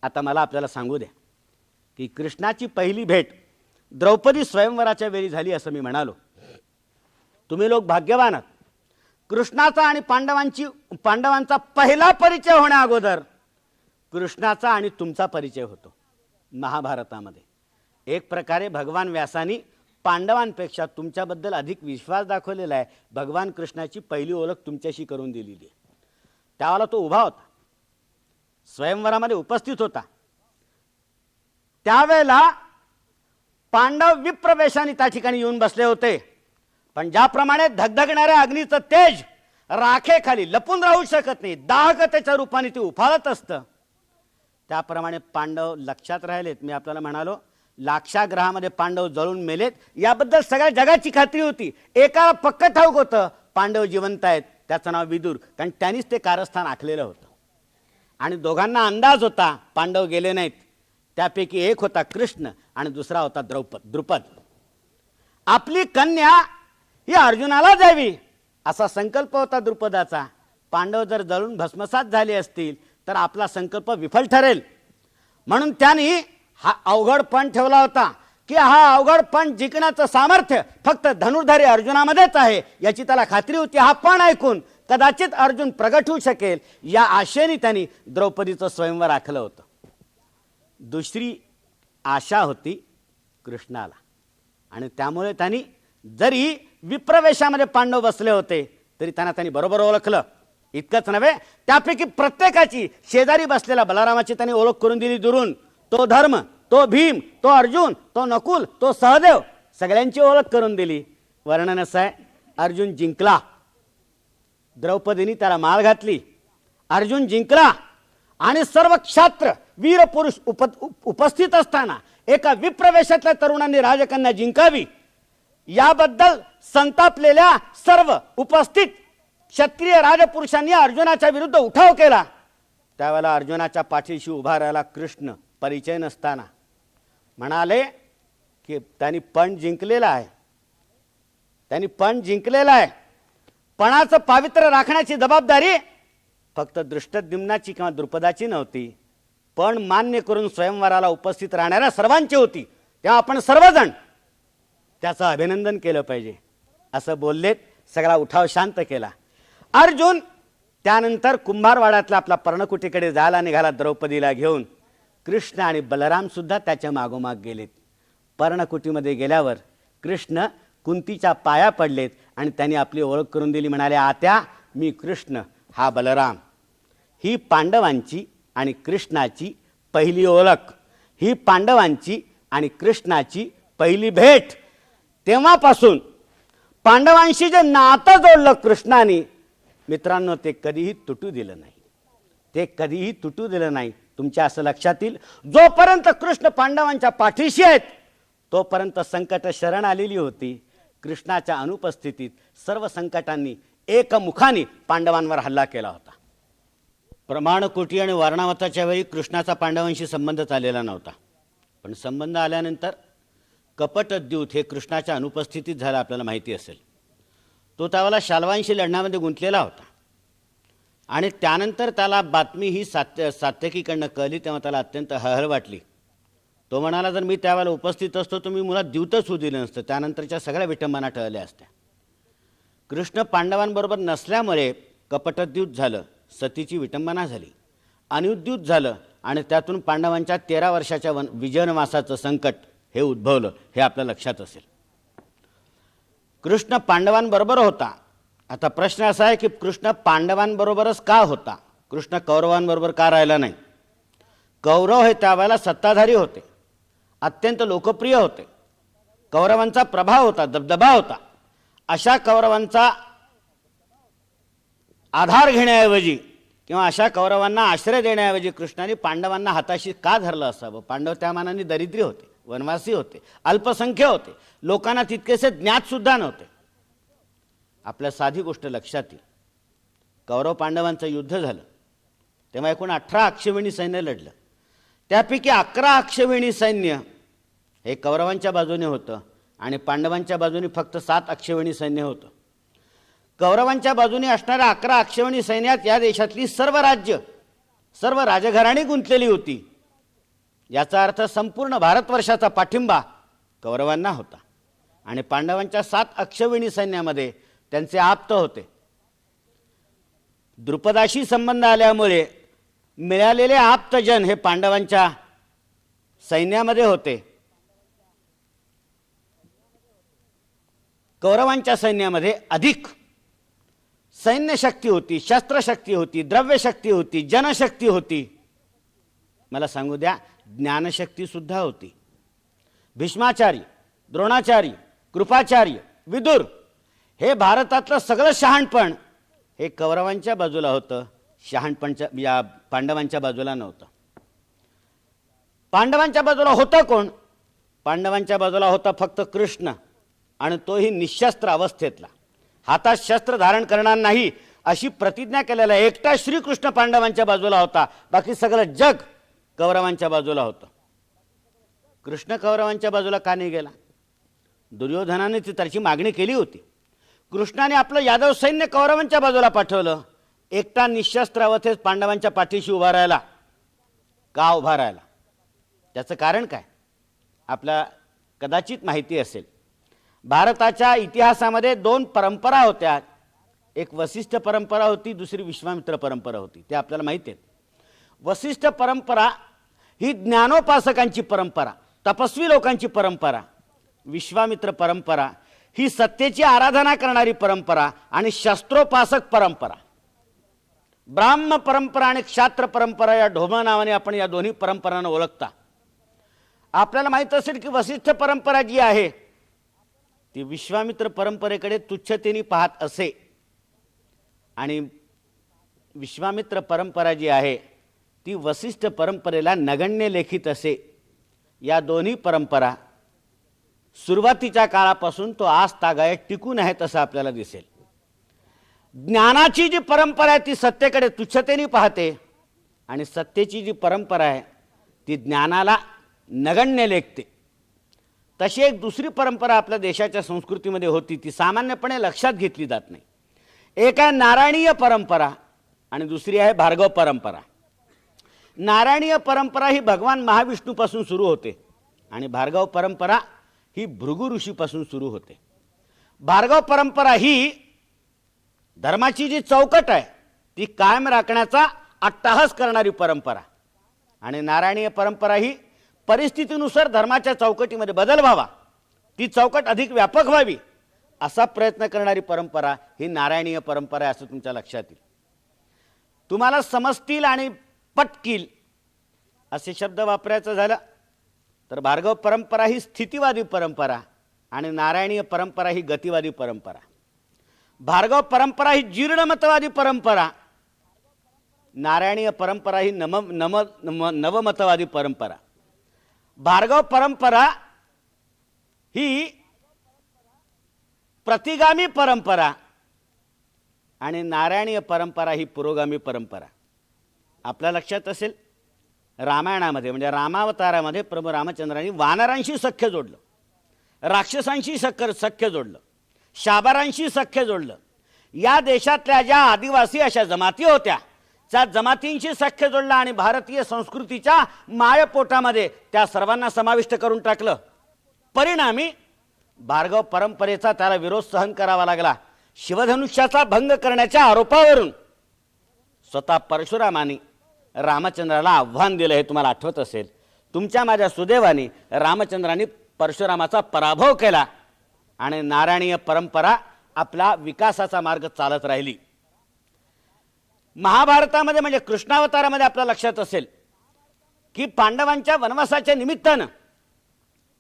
आता मला आपल्याला सांगू द्या की कृष्णाची पहिली भेट द्रौपदी स्वयंवराच्या वेळी झाली असं मी म्हणालो. तुम्ही लोक भाग्यवान आहात. कृष्णाचा आणि पांडवांचा पहिला परिचय होण्या अगोदर कृष्णाचा आणि तुमचा परिचय होतो महाभारतामध्ये. एक प्रकारे भगवान व्यासानी पांडवांपेक्षा तुमच्याबद्दल अधिक विश्वास दाखवलेला आहे. भगवान कृष्णाची पहिली ओळख तुमच्याशी करून दिलेली आहे. त्यावेळेला तो उभा होता, स्वयंवरामध्ये उपस्थित होता. त्यावेळेला पांडव विप्रवेशाने त्या ठिकाणी येऊन बसले होते. पण ज्याप्रमाणे धगधगणाऱ्या अग्नीचं तेज राखेखाली लपून राहू शकत नाही, दाहकतेच्या रूपाने ते उफाळत असतं, त्याप्रमाणे पांडव लक्षात राहिलेत. मी आपल्याला म्हणालो लाक्षाग्रहामध्ये पांडव जळून मेलेत याबद्दल सगळ्या जगाची खात्री होती. एकाला पक्क ठाऊक होतं पांडव जिवंत आहेत, त्याचं नाव विदुर, कारण त्यांनीच ते कारस्थान आखलेलं होतं. आणि दोघांना अंदाज होता पांडव गेले नाहीत. त्यापैकी एक होता कृष्ण आणि दुसरा होता द्रुपद. आपली कन्या ही अर्जुनाला द्यावी असा संकल्प होता द्रुपदाचा. पांडव जर जळून भस्मसात झाले असतील तर आपला संकल्प विफल ठरेल. म्हणून त्यांनी हा अवघड पण ठेवला होता की हा अवघड पण जिंकण्याचं सामर्थ्य फक्त धनुर्धारी अर्जुनामध्येच आहे याची त्याला खात्री होती. हा पण ऐकून कदाचित अर्जुन प्रगट होऊ शकेल या आशेने त्यांनी द्रौपदीचं स्वयंवर आखलं होतं. दुसरी आशा होती कृष्णाला आणि त्यामुळे त्यांनी जरी विप्रवेशामध्ये पांडव बसले होते तरी त्यांनी बरोबर ओळखलं. इतकंच नव्हे, त्यापैकी प्रत्येकाची शेजारी बसलेल्या बलरामाची त्यांनी ओळख करून दिली दुरून. तो धर्म, तो भीम, तो अर्जुन, तो नकुल, तो सहदेव, सगळ्यांची ओळख करून दिली. वर्णन असं आहे, अर्जुन जिंकला, द्रौपदीने त्याला माळ घातली. अर्जुन जिंकला आणि सर्व क्षात्र वीर पुरुष उपस्थित असताना एका विप्रवेशातल्या तरुणांनी राजकन्या जिंकावी याबद्दल संतापलेल्या सर्व उपस्थित क्षत्रिय राजपुरुषांनी अर्जुनाच्या विरुद्ध उठाव केला. त्यावेळेला अर्जुनाच्या पाठीशी उभा राहिला कृष्ण. परिचय नसताना म्हणाले की त्यांनी पण जिंकलेला आहे, त्यांनी पण जिंकलेला आहे. पणाचं पावित्र्य राखण्याची जबाबदारी फक्त दृष्टद्युम्नाची किंवा द्रुपदाची नव्हती, पण मान्य करून स्वयंवराला उपस्थित राहणाऱ्या सर्वांची होती. तेव्हा आपण सर्वजण त्याचं अभिनंदन केलं पाहिजे असं बोललेत. सगळा उठाव शांत केला. अर्जुन त्यानंतर कुंभारवाड्यातला आपला पर्णकुटीकडे जायला निघाला द्रौपदीला घेऊन. कृष्ण आणि बलराम सुद्धा त्याच्या मागोमाग गेलेत. पर्णकुटीमध्ये गेल्यावर कृष्ण कुंतीच्या पाया पडलेत आणि त्यांनी आपली ओळख करून दिली. म्हणाले, आत्या मी कृष्ण, हा बलराम. ही पांडवांची आणि कृष्णाची पहिली ओळख, ही पांडवांची आणि कृष्णाची पहिली भेट. तेव्हापासून पांडवांशी जे नातं जोडलं कृष्णाने, मित्रांनो, ते कधीही तुटू दिलं नाही. ते कधीही तुटू दिलं नाही. तुमच्या असं लक्षात येईल, जोपर्यंत कृष्ण पांडवांच्या पाठीशी आहेत तोपर्यंत संकट शरण आलेली होती. कृष्णाच्या अनुपस्थितीत सर्व संकटांनी एकमुखाने पांडवांवर हल्ला केला होता. प्रमाणकुटी आणि वारणावताच्या वेळी कृष्णाचा पांडवांशी संबंध चाललेला नव्हता. पण संबंध आल्यानंतर कपटद्यूत हे कृष्णाच्या अनुपस्थितीत झालं, आपल्याला माहिती असेल. तो त्यावेळेला शाल्वांशी लढण्यामध्ये गुंतलेला होता आणि त्यानंतर त्याला बातमी ही सात्यकीकडनं कळली. तेव्हा त्याला अत्यंत हळहळ वाटली. तो म्हणाला, जर मी त्यावेळेला उपस्थित असतो तर मी मुळात द्यूतच होऊ दिलं नसतं, त्यानंतरच्या सगळ्या विटंबना टळल्या असत्या. कृष्ण पांडवांबरोबर नसल्यामुळे कपटद्यूत झालं, सतीची विटंबना झाली, अनुद्यूत झालं आणि त्यातून पांडवांच्या 13 वर्षाच्या विजनवासाचं संकट हे उद्भवलं. हे आपल्या लक्षात असेल. कृष्ण पांडवांबरोबर होता. आता प्रश्न असा आहे की कृष्ण पांडवांबरोबरच का होता, कृष्ण कौरवांबरोबर का राहिला नाही? कौरव हे त्यावेळेला सत्ताधारी होते, अत्यंत लोकप्रिय होते, कौरवांचा प्रभाव होता, दबदबा होता. अशा कौरवांचा आधार घेण्याऐवजी किंवा अशा कौरवांना आश्रय देण्याऐवजी कृष्णाने पांडवांना हाताशी का धरलं असावं? पांडव त्या मानाने दरिद्री होते, वनवासी होते, अल्पसंख्य होते, लोकांना तितकेसे ज्ञात सुद्धा नव्हते. आपल्या साधी गोष्ट लक्षात येईल, कौरव पांडवांचं युद्ध झालं तेव्हा एकूण 18 अक्षौहिणी सैन्य लढलं. त्यापैकी 11 अक्षौहिणी सैन्य हे कौरवांच्या बाजूने होतं आणि पांडवांच्या बाजूने फक्त 7 अक्षौहिणी सैन्य होतं. कौरवांच्या बाजूने असणाऱ्या 11 अक्षौहिणी सैन्यात या देशातली सर्व राज्य, सर्व राजघराणी गुंतलेली होती. याचा अर्थ संपूर्ण भारतवर्षाचा पाठिंबा कौरवांना होता आणि पांडवांच्या 7 अक्षौहिणी सैन्यामध्ये त्यांचे आप्त होते. द्रुपदाशी संबंध आल्यामुळे मिळालेले आप्तजन हे पांडवांच्या सैन्यामध्ये होते. कौरवांच्या सैन्यामध्ये अधिक सैन्यशक्ती होती, शस्त्रशक्ती होती, द्रव्यशक्ती होती, जनशक्ती होती. मला सांगू द्या, ज्ञानशक्ती सुद्धा होती. भीष्माचार्य, द्रोणाचार्य, कृपाचार्य, विदुर हे भारतातलं सगळं शहाणपण हे कौरवांच्या बाजूला होतं, शहाणपणच्या या पांडवांच्या बाजूला नव्हतं. पांडवांच्या बाजूला होता कोण? पांडवांच्या बाजूला होता फक्त कृष्ण, आणि तोही निशस्त्र अवस्थेतला, हातात शस्त्र धारण करणार नाही अशी प्रतिज्ञा केलेला एकटा श्रीकृष्ण पांडवांच्या बाजूला होता. बाकी सगळं जग कौरवांच्या बाजूला होतं. कृष्ण कौरवांच्या बाजूला का नाही गेला? दुर्योधनाने त्याची मागणी केली होती. कृष्णाने आपलं यादव सैन्य कौरवांच्या बाजूला पाठवलं. एकटा निशस्त्र अवस्थेत पांडवांच्या पाठीशी उभा राहिला. का उभा राहिला? त्याचं कारण काय? आपल्या कदाचित माहिती असेल, भारताच्या इतिहासामध्ये 2 परंपरा होत्या. एक वसिष्ठ परंपरा होती, दुसरी विश्वामित्र परंपरा होती. ते आपल्याला माहिती आहे. वसिष्ठ परंपरा ही ज्ञानोपासकांची परंपरा, तपस्वी लोकांची परंपरा. विश्वामित्र परंपरा ही सत्तेची आराधना करणारी परंपरा आणि शस्त्रोपासक परंपरा. ब्राह्म परंपरा आणि क्षात्र परंपरा या ढोबळ नावाने आपण या दोन्ही परंपरांना ओळखता. आपल्याला माहीत असेल की वसिष्ठ परंपरा जी आहे ती विश्वामित्र परंपरेकडे तुच्छतेने पाहत असे, आणि विश्वामित्र परंपरा जी आहे ती वसिष्ठ परंपरेला नगण्य लेखित असे. या दोन्ही परंपरा सुरुवातीच्या काळापासून तो आज तागायत टिकून आहेत असं आपल्याला दिसेल. ज्ञानाची जी परंपरा आहे ती सत्तेकडे तुच्छतेने पाहते, आणि सत्तेची जी परंपरा आहे ती ज्ञानाला नगण्य लेखते. तशी एक दुसरी परंपरा आपल्या देशाच्या संस्कृतीमध्ये होती, ती सामान्यपणे लक्षात घेतली जात नाही. एक आहे नारायणीय परंपरा आणि दुसरी आहे भार्गव परंपरा. नारायणीय परंपरा ही भगवान महाविष्णूपासून सुरू होते आणि भार्गव परंपरा ही भृगु ऋषीपासून सुरू होते. भार्गव परंपरा ही धर्माची जी चौकट आहे ती कायम राखण्याचा अट्टाहास करणारी परंपरा, आणि नारायणीय परंपरा ही परिस्थितीनुसार धर्माच्या चौकटीमध्ये बदल व्हावा, ती चौकट अधिक व्यापक व्हावी असा प्रयत्न करणारी परंपरा ही नारायणीय परंपरा आहे असं तुमच्या लक्षात येईल. तुम्हाला समजतील आणि पटकील असे शब्द वापरायचं झालं तर भार्गव परंपरा ही स्थितिवादी परंपरा आणि नारायणीय परंपरा ही गतिवादी परंपरा. भार्गव परंपरा ही जीर्णमतवादी परंपरा, नारायणीय परंपरा ही नवमतवादी परंपरा. भार्गव परंपरा ही प्रतिगामी परंपरा आणि नारायणीय परंपरा ही पुरोगामी परंपरा. आपल्या लक्षात असेल, रामायणामध्ये म्हणजे रामावतारामध्ये प्रभू रामचंद्रांनी वानरांशी सख्य जोडलं, राक्षसांशी सख्य जोडलं, शाबारांशी सख्य जोडलं. या देशातल्या ज्या आदिवासी अशा जमाती होत्या त्या जमातींशी सख्य जोडलं आणि भारतीय संस्कृतीच्या मायपोटामध्ये त्या सर्वांना समाविष्ट करून टाकलं. परिणामी भार्गव परंपरेचा त्याला विरोध सहन करावा लागला. शिवधनुष्याचा भंग करण्याच्या आरोपावरून स्वतः परशुरामांनी रामचंद्राला आव्हान दिलं, हे तुम्हाला आठवत असेल. तुमच्या माझ्या सुदैवाने रामचंद्रांनी परशुरामाचा पराभव केला आणि नारायणीय परंपरा आपला विकासाचा मार्ग चालत राहिली. महाभारतामध्ये म्हणजे कृष्णावतारामध्ये आपल्या लक्षात असेल की पांडवांच्या वनवासाच्या निमित्तानं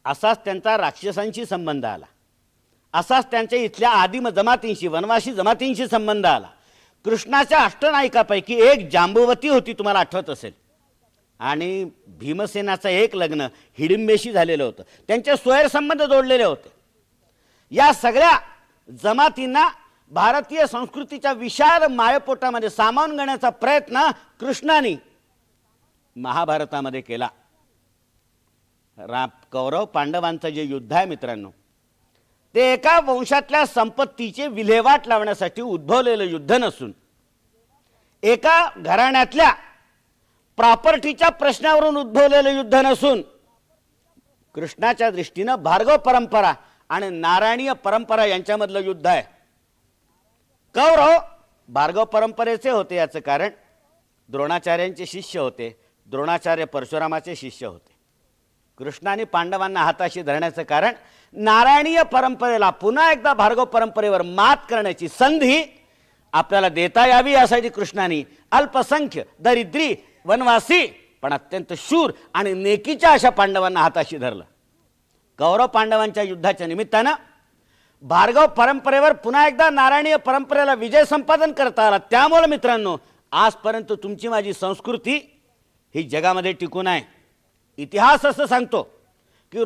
असाच त्यांचा राक्षसांशी संबंध आला, असाच त्यांच्या इथल्या आदिम जमातींशी वनवासी जमातींशी संबंध आला. कृष्णाच्या अष्टनायिकापैकी एक जांबुवती होती, तुम्हाला आठवत असेल, आणि भीमसेनाचं एक लग्न हिडिंबेशी झालेलं होतं, त्यांचे स्वैर संबंध जोडलेले होते. या सगळ्या जमातींना भारतीय संस्कृतीच्या विशाल मायपोटामध्ये सामावून घेण्याचा प्रयत्न कृष्णाने महाभारतामध्ये केला. कौरव पांडवांचं जे युद्ध आहे मित्रांनो, ते एका वंशातल्या संपत्तीचे विल्हेवाट लावण्यासाठी उद्भवलेलं युद्ध नसून एका घराण्यातल्या प्रॉपर्टीच्या प्रश्नावरून उद्भवलेलं युद्ध नसून कृष्णाच्या दृष्टीनं भार्गव परंपरा आणि नारायणीय परंपरा यांच्यामधलं युद्ध आहे. कौरव भार्गव परंपरेचे होते, याचं कारण द्रोणाचार्यांचे शिष्य होते. द्रोणाचार्य परशुरामाचे शिष्य होते. कृष्णाने पांडवांना हाताशी धरण्याचं कारण नारायणीय परंपरेला पुन्हा एकदा भार्गव परंपरेवर मात करण्याची संधी आपल्याला देता यावी यासाठी कृष्णाने अल्पसंख्य, दरिद्री, वनवासी पण अत्यंत शूर आणि नेकीच्या अशा पांडवांना हाताशी धरलं. कौरव पांडवांच्या युद्धाच्या निमित्तानं भार्गव परंपरेवर पुन्हा एकदा नारायणीय परंपरेला विजय संपादन करता आला. त्यामुळे मित्रांनो, आजपर्यंत तुमची माझी संस्कृती ही जगामध्ये टिकून आहे. इतिहास असं सांगतो की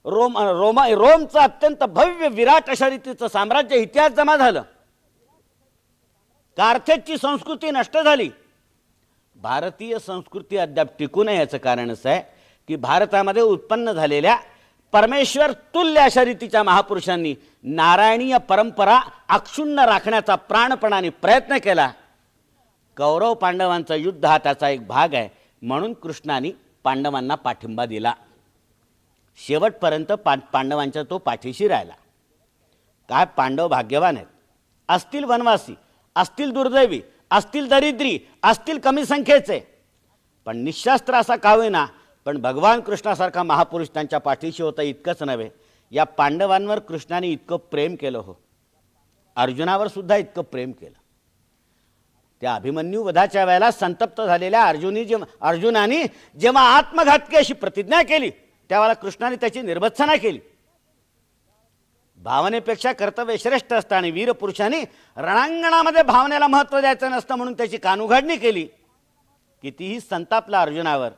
रोमचं अत्यंत भव्य विराट अशा रीतीचं साम्राज्य इतिहास जमा झालं. कार्थेजची संस्कृती नष्ट झाली. भारतीय संस्कृती अद्याप टिकून आहे. याचं कारण असं आहे की भारतामध्ये उत्पन्न झालेल्या परमेश्वर तुल्य अशा रीतीच्या महापुरुषांनी नारायणीय परंपरा अक्षुण्ण राखण्याचा प्राणपणाने प्रयत्न केला. कौरव पांडवांचा युद्ध हा त्याचा एक भाग आहे. म्हणून कृष्णाने पांडवांना पाठिंबा दिला. शेवटपर्यंत पांडवांच्या तो पाठीशी राहिला. काय पांडव भाग्यवान आहेत. असतील वनवासी, असतील दुर्दैवी, असतील दरिद्री, असतील कमी संख्येचे, पण निशस्त्र असा का होईना पण भगवान कृष्णासारखा महापुरुष त्यांच्या पाठीशी होता. इतकंच नव्हे, या पांडवांवर कृष्णाने इतकं प्रेम केलं हो, अर्जुनावर सुद्धा इतकं प्रेम केलं. त्या अभिमन्यू वधाच्या वेळेला संतप्त झालेल्या अर्जुनाने जेव्हा आत्मघातकी अशी प्रतिज्ञा केली त्यावेळेला कृष्णाने त्याची निर्भत्सना केली. भावनेपेक्षा कर्तव्य श्रेष्ठ असतं आणि वीरपुरुषांनी रणांगणामध्ये भावनेला महत्त्व द्यायचं नसतं म्हणून त्याची कानउघाडणी केली. कितीही संतापला अर्जुनावर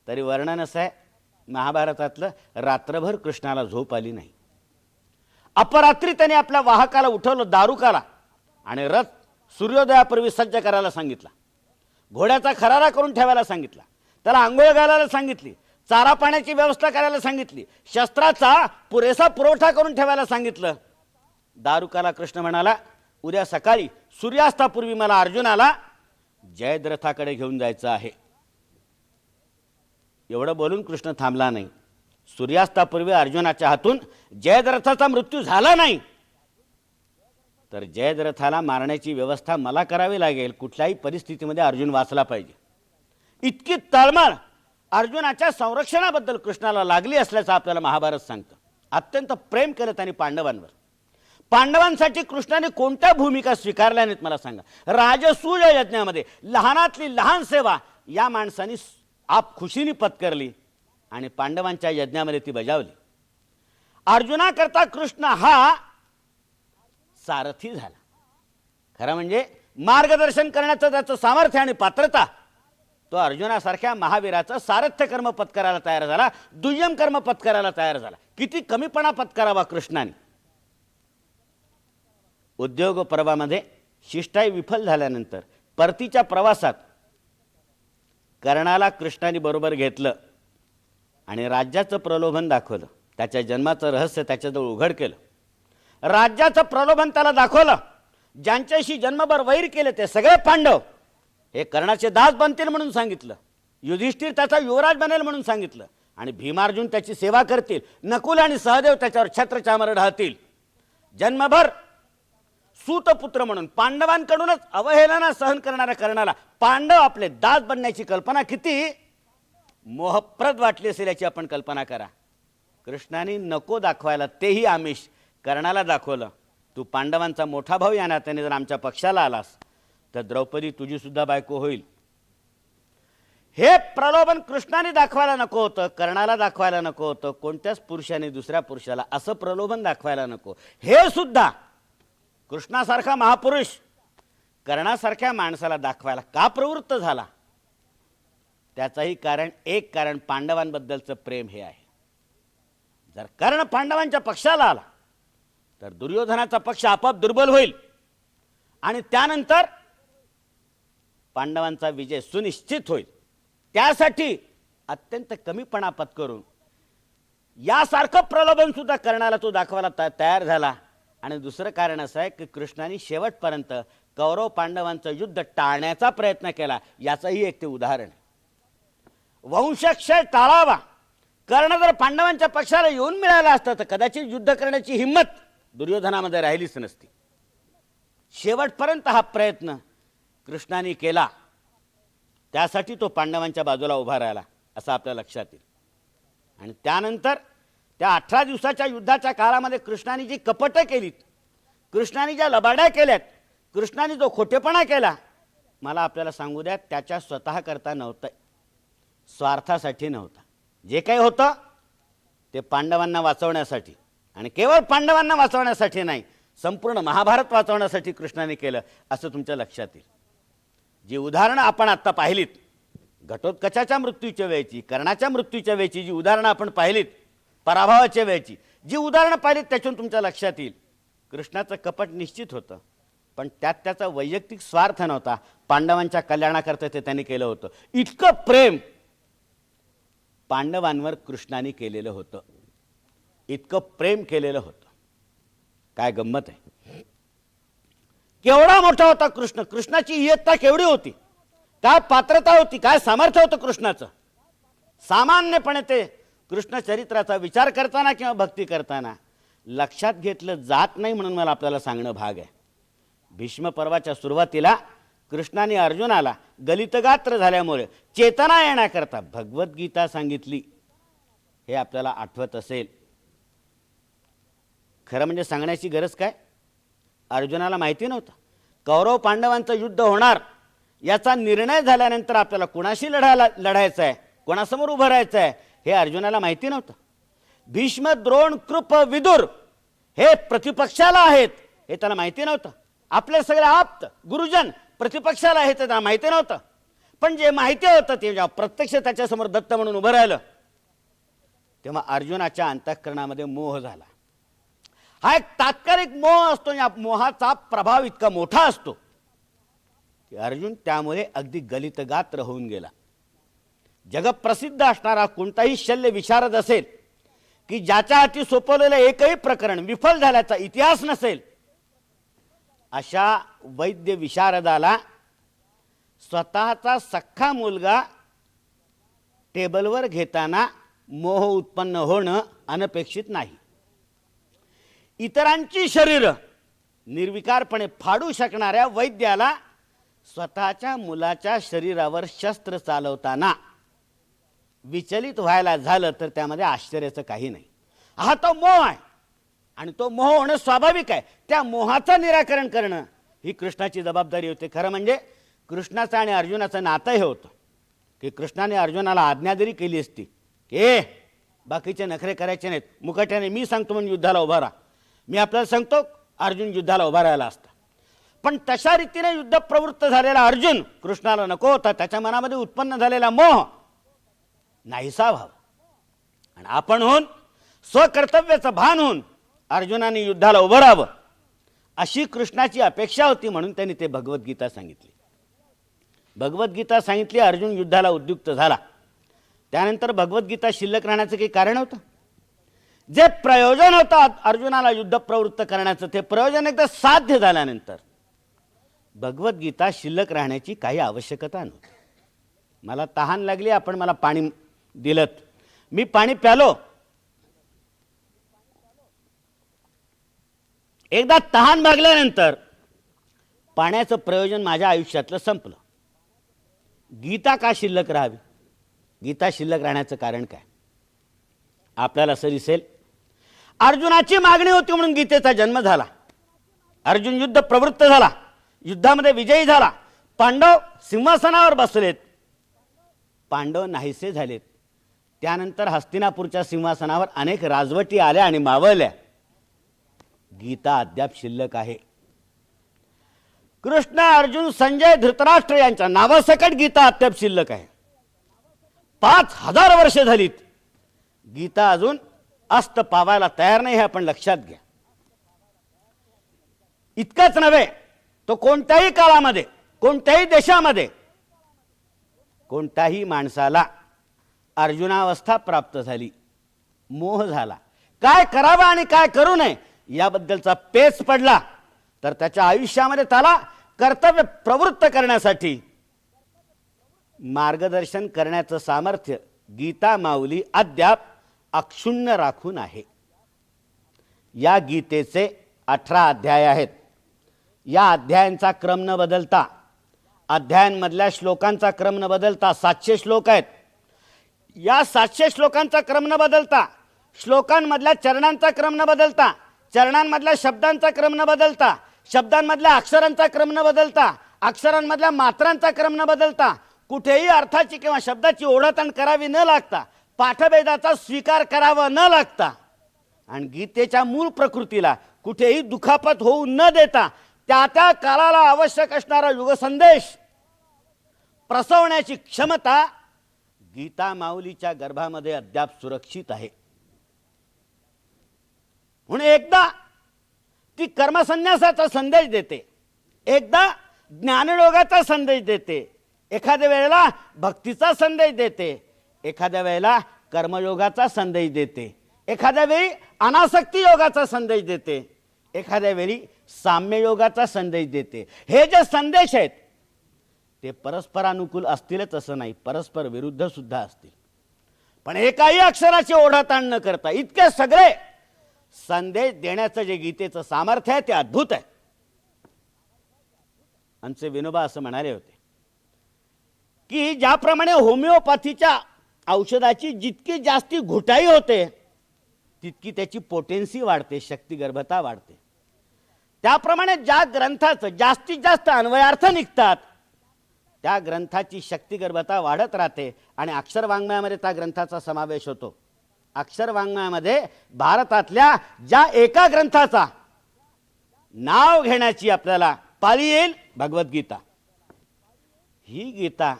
तरी वर्णन असं आहे महाभारतातलं, रात्रभर कृष्णाला झोप आली नाही. अपरात्री त्याने आपल्या वाहकाला उठवलं, दारुकाला, आणि रथ सूर्योदयापूर्वी सज्ज करायला सांगितला. घोड्याचा खरारा करून ठेवायला सांगितला. त्याला आंघोळ घालायला सांगितली. चारा पाण्याची व्यवस्था करायला सांगितली. शस्त्राचा पुरेसा पुरवठा करून ठेवायला सांगितलं. दारुकाला कृष्ण म्हणाला, उद्या सकाळी सूर्यास्तापूर्वी मला अर्जुनाला जयद्रथाकडे घेऊन जायचं आहे. एवढं बोलून कृष्ण थांबला नाही. सूर्यास्तापूर्वी अर्जुनाच्या हातून जयद्रथाचा मृत्यू झाला नाही तर जयद्रथाला मारण्याची व्यवस्था मला करावी लागेल. कुठल्याही परिस्थितीमध्ये अर्जुन वाचला पाहिजे. इतकी तळमळ अर्जुनाच्या संरक्षणाबद्दल कृष्णाला लागली असल्याचं आपल्याला महाभारत सांगतं. अत्यंत प्रेम केलं त्यांनी पांडवांवर. पांडवांसाठी कृष्णाने कोणत्या भूमिका स्वीकारल्या नाहीत मला सांगा. राजसूय यज्ञामध्ये लहानातली लहान सेवा या माणसाने आप खुशीने पत्करली आणि पांडवांच्या यज्ञामध्ये ती बजावली. अर्जुनाकरता कृष्ण हा सारथी झाला. खरं म्हणजे मार्गदर्शन करण्याचं त्याचं सामर्थ्य आणि पात्रता, तो अर्जुनासारख्या महावीराचं सारथ्य कर्म पत्करायला तयार झाला. दुय्यम कर्म पत्करायला तयार झाला. किती कमीपणा पत्करावा कृष्णाने. उद्योग पर्वामध्ये शिष्टाई विफल झाल्यानंतर परतीच्या प्रवासात कर्णाला कृष्णाने बरोबर घेतलं आणि राज्याचं प्रलोभन दाखवलं. त्याच्या जन्माचं रहस्य त्याच्याजवळ उघड केलं. राज्याचं प्रलोभन त्याला दाखवलं. ज्यांच्याशी जन्मभर वैर केले ते सगळे पांडव हे कर्णाचे दास बनतील म्हणून सांगितलं. युधिष्ठिर त्याचा युवराज बनेल म्हणून सांगितलं आणि भीमार्जुन त्याची सेवा करतील. नकुल आणि सहदेव त्याच्यावर छत्रचामर ढळतील. जन्मभर सूतपुत्र म्हणून पांडवांकडूनच अवहेलना सहन करणाऱ्या कर्णाला पांडव आपले दास बनण्याची कल्पना किती मोहप्रद वाटली असेल याची आपण कल्पना करा. कृष्णाने नको दाखवायला तेही आमिष कर्णाला दाखवलं. तू पांडवांचा मोठा भाऊ या नात्याने जर आमच्या पक्षाला आलास तर द्रौपदी तुझी सुद्धा बायको होईल. हे प्रलोभन कृष्णाने दाखवायला नको होतं, कर्णाला दाखवायला नको होतं, कोणत्याच पुरुषाने दुसऱ्या पुरुषाला असं प्रलोभन दाखवायला नको. हे सुद्धा कृष्णासारखा महापुरुष कर्णासारख्या माणसाला दाखवायला का प्रवृत्त झाला. त्याचंही एक कारण पांडवांबद्दलचं प्रेम हे आहे. जर कर्ण पांडवांच्या पक्षाला आला तर दुर्योधनाचा पक्ष आपोआप दुर्बल होईल आणि त्यानंतर पांडवांचा विजय सुनिश्चित होईल. त्यासाठी अत्यंत कमीपणा पत्करून यासारखं प्रलोभन सुद्धा कर्णाला तो दाखवायला तयार झाला. आणि दुसरं कारण असं आहे की कृष्णाने शेवटपर्यंत कौरव पांडवांचं युद्ध टाळण्याचा प्रयत्न केला, याचंही एक ते उदाहरण आहे. वंशक्षय टाळावा, कर्ण जर पांडवांच्या पक्षाला येऊन मिळालं असतं तर कदाचित युद्ध करण्याची हिंमत दुर्योधनामध्ये राहिलीच नसती. शेवटपर्यंत हा प्रयत्न कृष्णाने केला, त्यासाठी तो पांडवांच्या बाजूला उभा राहिला असं आपल्या लक्षात येईल. आणि त्यानंतर त्या 18 दिवसाच्या युद्धाच्या काळामध्ये कृष्णाने जी कपटं केलीत, कृष्णाने ज्या लबाड्या केल्यात, कृष्णाने जो खोटेपणा केला, मला आपल्याला सांगू द्या, त्याच्या स्वतः करता नव्हतं, स्वार्थासाठी नव्हता. जे काही होतं ते पांडवांना वाचवण्यासाठी, आणि केवळ पांडवांना वाचवण्यासाठी नाही, संपूर्ण महाभारत वाचवण्यासाठी कृष्णाने केलं असं तुमच्या लक्षात येईल. जी उदाहरणं आपण आत्ता पाहिलीत, घटोत्कचाच्या मृत्यूच्या वेळची, कर्णाच्या मृत्यूच्या वेळची जी उदाहरणं आपण पाहिलीत, पराभवाच्या वेळची जी उदाहरणं पाहिलीत, त्यातून तुमच्या लक्षात येईल कृष्णाचं कपट निश्चित होतं, पण त्यात त्याचा वैयक्तिक स्वार्थ नव्हता. पांडवांच्या कल्याणाकरता ते त्यांनी केलं होतं. इतकं प्रेम पांडवांवर कृष्णाने केलेलं होतं, इतकं प्रेम केलेलं होतं. काय गंमत आहे, केवढा मोठा होता कृष्ण, कृष्णाची इयत्ता केवढी होती, काय पात्रता होती, काय सामर्थ्य होतं कृष्णाचं. सामान्यपणे ते कृष्ण चरित्राचा विचार करताना किंवा भक्ती करताना लक्षात घेतलं जात नाही, म्हणून मला आपल्याला सांगणं भाग आहे. भीष्म पर्वाच्या सुरुवातीला कृष्णाने अर्जुनाला गलितगात्र झाल्यामुळे चेतना येण्याकरता भगवद्गीता सांगितली, हे आपल्याला आठवत असेल. खरं म्हणजे सांगण्याची गरज काय, अर्जुनाला माहिती नव्हतं कौरव पांडवांचं युद्ध होणार, याचा निर्णय झाल्यानंतर आपल्याला कुणाशी लढायचं आहे, कोणासमोर उभं राहायचं आहे, हे अर्जुनाला माहिती नव्हतं. भीष्म, द्रोण, कृप, विदुर हे प्रतिपक्षाला आहेत हे त्याला माहिती नव्हतं. आपले सगळे आप्त गुरुजन प्रतिपक्षाला आहेत हे त्याला माहिती नव्हतं. पण जे माहिती होतं ते जेव्हा प्रत्यक्ष त्याच्यासमोर दत्त म्हणून उभं राहिलं, तेव्हा अर्जुनाच्या अंतःकरणामध्ये मोह झाला. हा एक तात्कालिक मोह असतो, या मोहाचा प्रभाव इतका मोठा असतो की अर्जुन त्यामुळे अगदी गलितगात्र होऊन गेला. जगप्रसिद्ध असणारा कोणताही शल्य विशारद असेल की ज्याच्या हाती सोपवलेलं एकही प्रकरण विफल झाल्याचा इतिहास नसेल, अशा वैद्य विशारदाला स्वतःचा सख्खा मुलगा टेबलवर घेताना मोह उत्पन्न होणं अनपेक्षित नाही. इतरांची शरीरं निर्विकारपणे फाडू शकणाऱ्या वैद्याला स्वतःच्या मुलाच्या शरीरावर शस्त्र चालवताना विचलित व्हायला झालं तर त्यामध्ये आश्चर्याचं काही नाही. हा तो मोह आहे आणि तो मोह होणं स्वाभाविक आहे. त्या मोहाचं निराकरण करणं ही कृष्णाची जबाबदारी होती. खरं म्हणजे कृष्णाचं आणि अर्जुनाचं नातं हे होतं की कृष्णाने अर्जुनाला आज्ञा जरी केली असती की बाकीचे नखरे करायचे नाहीत, मुकाट्याने मी सांगतो म्हणून युद्धाला उभा राहा, मी आपल्याला सांगतो, अर्जुन युद्धाला उभा राहिला असता. पण तशा रीतीने युद्ध प्रवृत्त झालेला अर्जुन कृष्णाला नको होता. त्याच्या मनामध्ये उत्पन्न झालेला मोह नाहीसा व्हावा आणि आपण होऊन स्वकर्तव्याचं भान होऊन अर्जुनाने युद्धाला उभं राहावं अशी कृष्णाची अपेक्षा होती. म्हणून त्यांनी ते भगवद्गीता सांगितली. भगवद्गीता सांगितली, अर्जुन युद्धाला उद्युक्त झाला. त्यानंतर भगवद्गीता शिल्लक राहण्याचं काही कारण होतं? जे प्रयोजन होतं अर्जुनाला युद्ध प्रवृत्त करण्याचं, ते प्रयोजन एकदा साध्य झाल्यानंतर भगवद्गीता शिल्लक राहण्याची काही आवश्यकता नव्हती. मला तहान लागली, आपण मला पाणी दिलं, मी पाणी प्यालो. एकदा तहान भागल्यानंतर पाण्याचं प्रयोजन माझ्या आयुष्यातलं संपलं. गीता का शिल्लक राहावी? गीता शिल्लक राहण्याचं कारण काय? आपल्याला असं दिसेल, अर्जुनाची मागणी होती म्हणून गीतेचा जन्म झाला. अर्जुन युद्ध प्रवृत्त झाला, युद्धामध्ये विजयी झाला, पांडव सिंहासनावर बसलेत, पांडव नाहीसे झालेत. त्यानंतर हस्तिनापूरच्या सिंहासनावर अनेक राजवटी आल्या आणि मावळल्या. गीता अद्याप शिल्लक आहे. कृष्ण, अर्जुन, संजय, धृतराष्ट्र यांच्या नावासकट गीता अद्याप शिल्लक आहे. 5000 वर्ष झालीत, गीता अजून अस्त पावायला तयार नाही, हे आपण लक्षात घ्या. इतकंच नव्हे, तो कोणत्याही काळामध्ये, कोणत्याही देशामध्ये, कोणत्याही माणसाला अर्जुनावस्था प्राप्त झाली, मोह झाला, काय करावं आणि काय करू नये याबद्दलचा पेच पडला, तर त्याच्या आयुष्यामध्ये त्याला कर्तव्य प्रवृत्त करण्यासाठी मार्गदर्शन करण्याचं सामर्थ्य गीता माऊली अद्याप अक्षुण्ण राखून आहे. या गीतेचे 18 अध्याय आहेत. या अध्यायांचा क्रम न बदलता, अध्यायांमधल्या श्लोकांचा क्रम न बदलता 700 श्लोक आहेत. या 700 श्लोकांचा क्रम न बदलता, श्लोकांमधल्या चरणांचा क्रम न बदलता, चरणांमधल्या शब्दांचा क्रम न बदलता, शब्दांमधल्या अक्षरांचा क्रम न बदलता, अक्षरांमधल्या मात्रांचा क्रम न बदलता, कुठेही अर्थाची किंवा शब्दाची ओढाताण करावी न लागता, पाठभेदाचा स्वीकार करावा न लागता आणि गीतेच्या मूळ प्रकृतीला कुठेही दुखापत होऊ न देता त्या त्या काळाला आवश्यक असणारा युगसंदेश प्रसवण्याची क्षमता गीता माऊलीच्या गर्भामध्ये अद्याप सुरक्षित आहे. म्हणून एकदा ती कर्मसन्यासाचा संदेश देते, एकदा ज्ञानयोगाचा संदेश देते, एखाद्या वेळेला भक्तीचा संदेश देते, एखाद्या वेळेला कर्मयोगाचा संदेश देते, एखाद्या वेळी अनासक्ती योगाचा संदेश देते, एखाद्या वेळी साम्ययोगाचा संदेश देते. हे जे संदेश आहेत ते परस्परानुकूल असतीलच असं नाही, परस्पर विरुद्ध सुद्धा असतील. पण एकाही अक्षराची ओढाताण न करता इतके सगळे संदेश देण्याचं जे गीतेचं सामर्थ्य आहे ते अद्भुत आहे. आमचे विनोबा असं म्हणाले होते की ज्याप्रमाणे होमिओपॅथीच्या औषधाची जितकी जास्ती घुटाई होते तितकी त्याची पोटेन्सी वाढते, शक्तिगर्भता वाढते. त्याप्रमाणे ज्या ग्रंथाचं जास्तीत जास्त अन्वयार्थ निघतात त्या ग्रंथाची शक्तिगर्भता वाढत राहते आणि अक्षर वाङ्मयामध्ये त्या ग्रंथाचा समावेश होतो. अक्षर वाङ्मयामध्ये भारतातल्या ज्या एका ग्रंथाचा नाव घेण्याची आपल्याला पाळी येईल, भगवद्गीता. ही गीता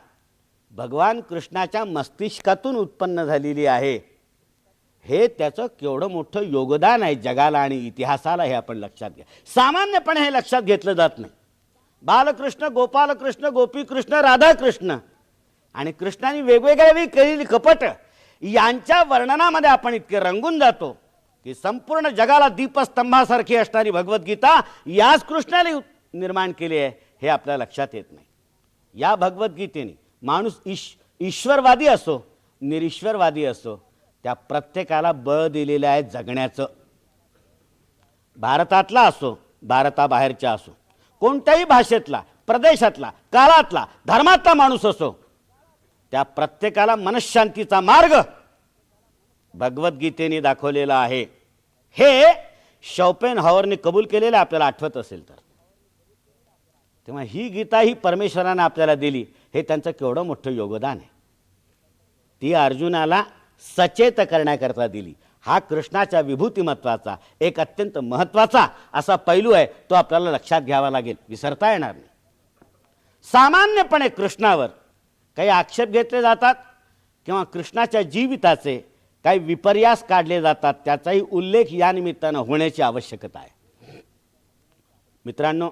भगवान कृष्णाच्या मस्तिष्कातून उत्पन्न झालेली आहे. हे त्याचं केवढं मोठं योगदान आहे जगाला आणि इतिहासाला, हे आपण लक्षात घ्या. सामान्यपणे हे लक्षात घेतलं जात नाही. बालकृष्ण, गोपालकृष्ण, गोपीकृष्ण, राधाकृष्ण आणि कृष्णाने वेगवेगळ्या वेळी केलेली कपट यांच्या वर्णनामध्ये आपण इतके रंगून जातो की संपूर्ण जगाला दीपस्तंभासारखी असणारी भगवद्गीता याच कृष्णाने निर्माण केली आहे हे आपल्या लक्षात येत नाही. या भगवद्गीतेने माणूस ईश्वरवादी असो निरीश्वरवादी असो त्या प्रत्येकाला बळ दिलेलं आहे जगण्याचं. भारतातला असो भारताबाहेरच्या असो, कोणत्याही भाषेतला, प्रदेशातला, काळातला, धर्मातला माणूस असो, त्या प्रत्येकाला मनःशांतीचा मार्ग भगवद्गीतेने दाखवलेला आहे. हे शोपेनहॉवरने कबूल केलेलं आपल्याला आठवत असेल तर. तेव्हा ही गीता ही परमेश्वराने आपल्याला दिली, हे त्यांचं केवढं मोठं योगदान आहे. ती अर्जुनाला सचेत करण्याकरता दिली. हा कृष्णाच्या विभूतिमत्वाचा एक अत्यंत महत्त्वाचा असा पैलू आहे, तो आपल्याला लक्षात घ्यावा लागेल, विसरता येणार नाही. सामान्यपणे कृष्णावर काही आक्षेप घेतले जातात किंवा कृष्णाच्या जीविताचे काही विपर्यास काढले जातात, त्याचाही उल्लेख या निमित्तानं होण्याची आवश्यकता आहे. मित्रांनो,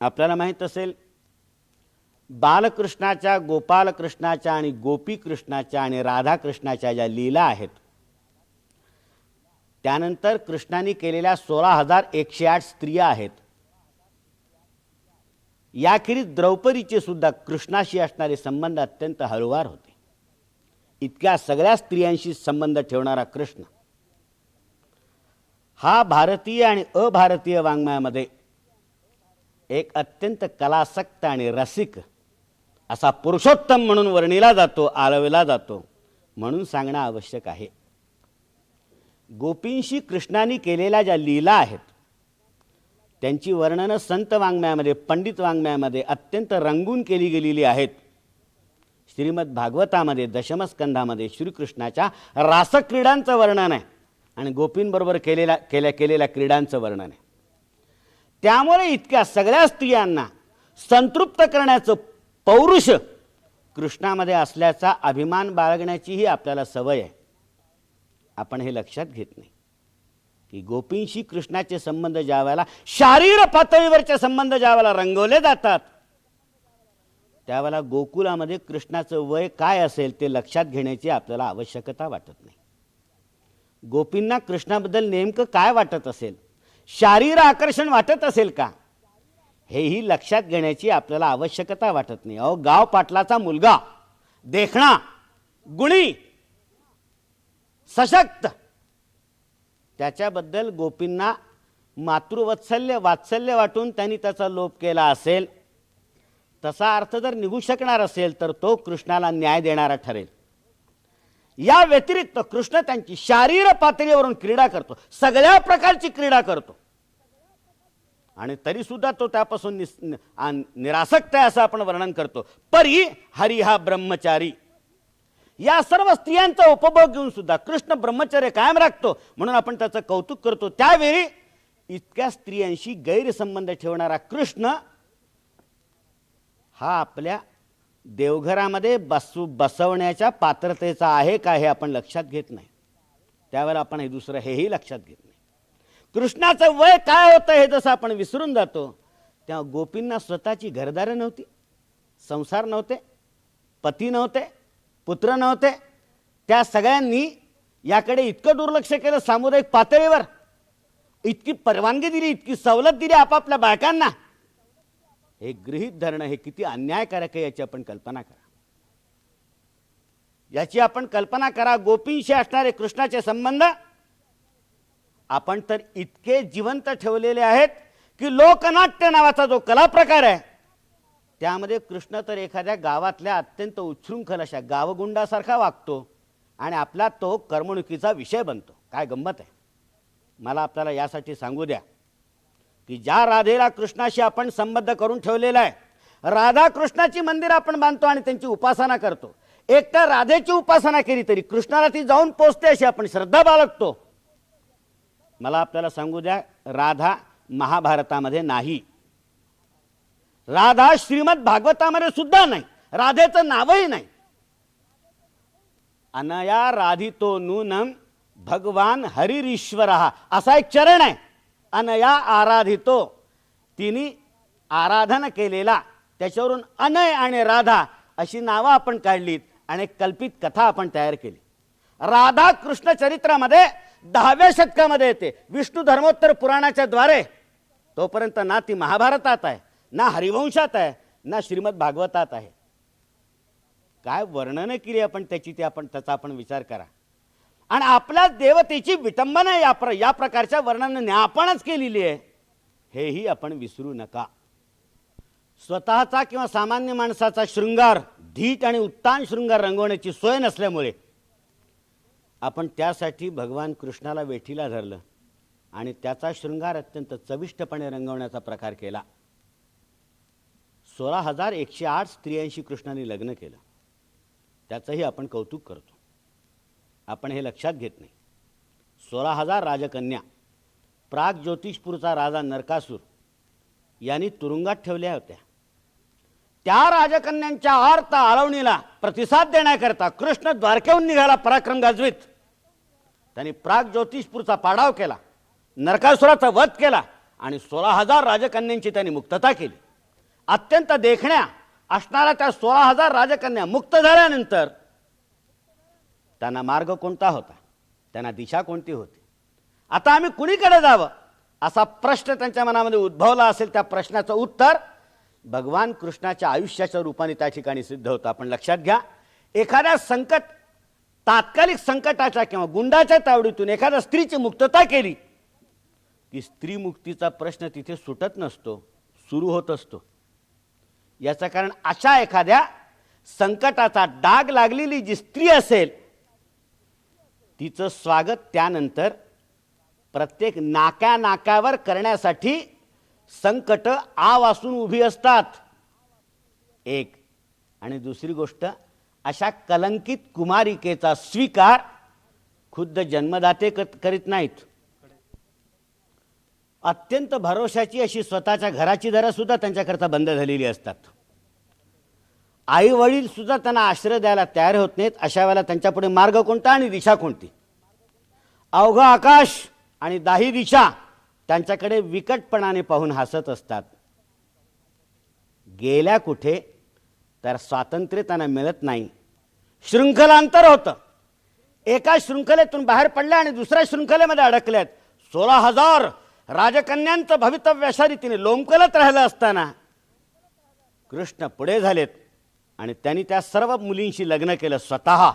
आपल्याला माहीत असेल बालकृष्णाच्या, गोपालकृष्णाच्या आणि गोपीकृष्णाच्या आणि राधाकृष्णाच्या ज्या लीला आहेत, त्यानंतर कृष्णाने केलेल्या 16,108 स्त्रिया आहेत. याखेरीज द्रौपदीचे सुद्धा कृष्णाशी असणारे संबंध अत्यंत हळूवार होते. इतक्या सगळ्या स्त्रियांशी संबंध ठेवणारा कृष्ण हा भारतीय आणि अभारतीय वाङ्मयामध्ये एक अत्यंत कलासक्त आणि रसिक असा पुरुषोत्तम म्हणून वर्णिला जातो, आळवला जातो, म्हणून सांगणं आवश्यक आहे. गोपींशी कृष्णाने केलेल्या ज्या लीला आहेत त्यांची वर्णनं संत वाङ्मयामध्ये, पंडित वाङ्मयामध्ये अत्यंत रंगून केली गेलेली आहेत. श्रीमद भागवतामध्ये दशमस्कंधामध्ये श्रीकृष्णाच्या रासक्रीडांचं वर्णन आहे आणि गोपींबरोबर केलेल्या क्रीडांचं वर्णन आहे. त्यामुळे इतक्या सगळ्या स्त्रियांना संतृप्त करण्याचं पौरुष कृष्णामध्ये असल्याचा अभिमान बाळगण्याची ही आपल्याला सवय आहे. आपण हे लक्षात घेत नाही की गोपींशी कृष्णाचे संबंध ज्यावेळेला शारीर पातळीवरचे संबंध ज्यावेळेला रंगवले जातात त्यावेळेला गोकुळामध्ये कृष्णाचं वय काय असेल ते लक्षात घेण्याची आपल्याला आवश्यकता वाटत नाही. गोपींना कृष्णाबद्दल नेमकं काय वाटत असेल, शारीर आकर्षण वाटत असेल का, हेही लक्षात घेण्याची आपल्याला आवश्यकता वाटत नाही. अहो, गाव पाटलाचा मुलगा, देखणा, गुणी, सशक्त, त्याच्याबद्दल गोपींना वात्सल्य वाटून त्यांनी त्याचा लोप केला असेल, तसा अर्थ जर निघू शकणार असेल तर तो कृष्णाला न्याय देणारा ठरेल. या व्यतिरिक्त कृष्ण त्यांची शारीर पातळीवरून क्रीडा करतो, सगळ्या प्रकारची क्रीडा करतो, आणि तरी सुद्धा तो त्यापासून निरासक्त आहे असं आपण वर्णन करतो. परी हरी हा ब्रह्मचारी. या सर्व स्त्रियांचा उपभोग घेऊन सुद्धा कृष्ण ब्रह्मचर्य कायम राखतो, म्हणून आपण त्याचं कौतुक करतो. त्यावेळी इतक्या स्त्रियांशी गैरसंबंध ठेवणारा कृष्ण हा आपल्या देवघरामध्ये बसवण्याच्या पात्रतेचा आहे का हे आपण लक्षात घेत नाही. त्यावेळेला आपण हे दुसरं हेही लक्षात घेत नाही. कृष्णाचं वय काय होतं हे जसं आपण विसरून जातो, तेव्हा गोपींना स्वतःची घरदारं नव्हती, संसार नव्हते, पती नव्हते, पुत्र नव्हते. त्या सगळ्यांनी याकडे इतकं दुर्लक्ष केलं सामुदायिक पातळीवर, इतकी परवानगी दिली, इतकी सवलत दिली आपापल्या बायकांना. हे गृहीत धरणं हे किती अन्यायकारक आहे याची आपण कल्पना करा. याची आपण कल्पना करा. गोपींशी असणारे कृष्णाचे संबंध आपण तर इतके जिवंत ठेवलेले आहेत की लोकनाट्य नावाचा जो कला प्रकार आहे त्यामध्ये कृष्ण तर एखाद्या गावातल्या अत्यंत उच्छृंखल अशा गावगुंडासारखा वागतो आणि आपला तो करमणुकीचा विषय बनतो. काय गंमत आहे. मला आपल्याला यासाठी सांगू द्या की ज्या राधेला कृष्णाशी आपण संबद्ध करून ठेवलेला आहे, राधा कृष्णाची मंदिर आपण बांधतो आणि त्यांची उपासना करतो. एक तर राधेची उपासना केली तरी कृष्णाला ती जाऊन पोचते अशी आपण श्रद्धा बाळगतो. मला आपल्याला सांगू द्या, राधा महाभारतामध्ये नाही, राधा श्रीमद भागवतामध्ये सुद्धा नाही, राधेचं नावही नाही. अनया राधितो नूनम भगवान हरिरीश्वर असा एक चरण आहे. अनया आराधितो, तिने आराधना केलेला, त्याच्यावरून अनय आणि राधा अशी नावं आपण काढलीत आणि कल्पित कथा आपण तयार केली. राधा कृष्ण चरित्रामध्ये 10व्या शतकामध्ये येते, विष्णू धर्मोत्तर पुराणाच्या द्वारे. तोपर्यंत ना ती महाभारतात आहे, ना हरिवंशात आहे, ना श्रीमद भागवतात आहे. काय वर्णन केली आपण त्याची, ते आपण त्याचा आपण विचार करा. आणि आपल्या देवतेची विटंबना या प्रकारच्या वर्णनाने आपणच केलेली आहे, हेही आपण विसरू नका. स्वतःचा किंवा सामान्य माणसाचा शृंगार, धीट आणि उत्तान शृंगार रंगवण्याची सोय नसल्यामुळे आपण त्यासाठी भगवान कृष्णाला वेठीला धरलं आणि त्याचा शृंगार अत्यंत चविष्टपणे रंगवण्याचा प्रकार केला. 16,108 स्त्रियांशी कृष्णाने लग्न केलं, त्याचंही आपण कौतुक करतो. आपण हे लक्षात घेत नाही. 16,000 राजकन्या प्राग ज्योतिषपूरचा राजा नरकासूर यांनी तुरुंगात ठेवल्या होत्या. त्या राजकन्यांच्या आर्त आळवणीला प्रतिसाद देण्याकरता कृष्ण द्वारकेहून निघाला पराक्रम गाजवीत. त्यांनी प्राग ज्योतिषपूरचा पाडाव केला, नरकासुराचा वध केला आणि 16,000 राजकन्यांची त्यांनी मुक्तता केली. अत्यंत देखण्या असणाऱ्या त्या 16,000 राजकन्या मुक्त झाल्यानंतर त्यांना मार्ग कोणता होता, त्यांना दिशा कोणती होती, आता आम्ही कुणीकडे जावं असा प्रश्न त्यांच्या मनामध्ये उद्भवला असेल. त्या प्रश्नाचं उत्तर भगवान कृष्णाच्या आयुष्याच्या रूपाने त्या ठिकाणी सिद्ध होतं. आपण लक्षात घ्या, एखाद्या तात्कालिक संकटाच्या किंवा गुंडाच्या तावडीतून एखाद्या स्त्रीची मुक्तता केली की स्त्री मुक्तीचा प्रश्न तिथे सुटत नसतो, सुरू होत असतो. याचं कारण अशा एखाद्या संकटाचा डाग लागलेली जी स्त्री असेल तिचं स्वागत त्यानंतर प्रत्येक नाक्यावर करण्यासाठी संकट वासून उभी असतात. एक आणि दुसरी गोष्ट, अशा कलंकित कुमारिकेचा स्वीकार खुद्द जन्मदाते करीत नाहीत. अत्यंत भरोशाची अशी स्वतःच्या घराची दारं सुद्धा त्यांच्याकरता बंद झालेली असतात. आई वडील सुद्धा त्यांना आश्रय द्यायला तयार होत नाहीत. अशा वेळेला त्यांच्यापुढे मार्ग कोणता आणि दिशा कोणती? अवघं आकाश आणि दाही दिशा त्यांच्याकडे विकटपणाने पाहून हसत असतात. गेल्या कुठे तर स्वातंत्र्य त्यांना मिळत नाही. शृंखलांतर होतं. एका शृंखलेतून बाहेर पडल्या आणि दुसऱ्या शृंखलेमध्ये अडकल्यात. 16,000 राजकन्यांचं भवितव्य अशा रीतीने लोंबकलत राहिलं असताना कृष्ण पुढे झालेत आणि त्यांनी त्या सर्व मुलींशी लग्न केलं स्वतः.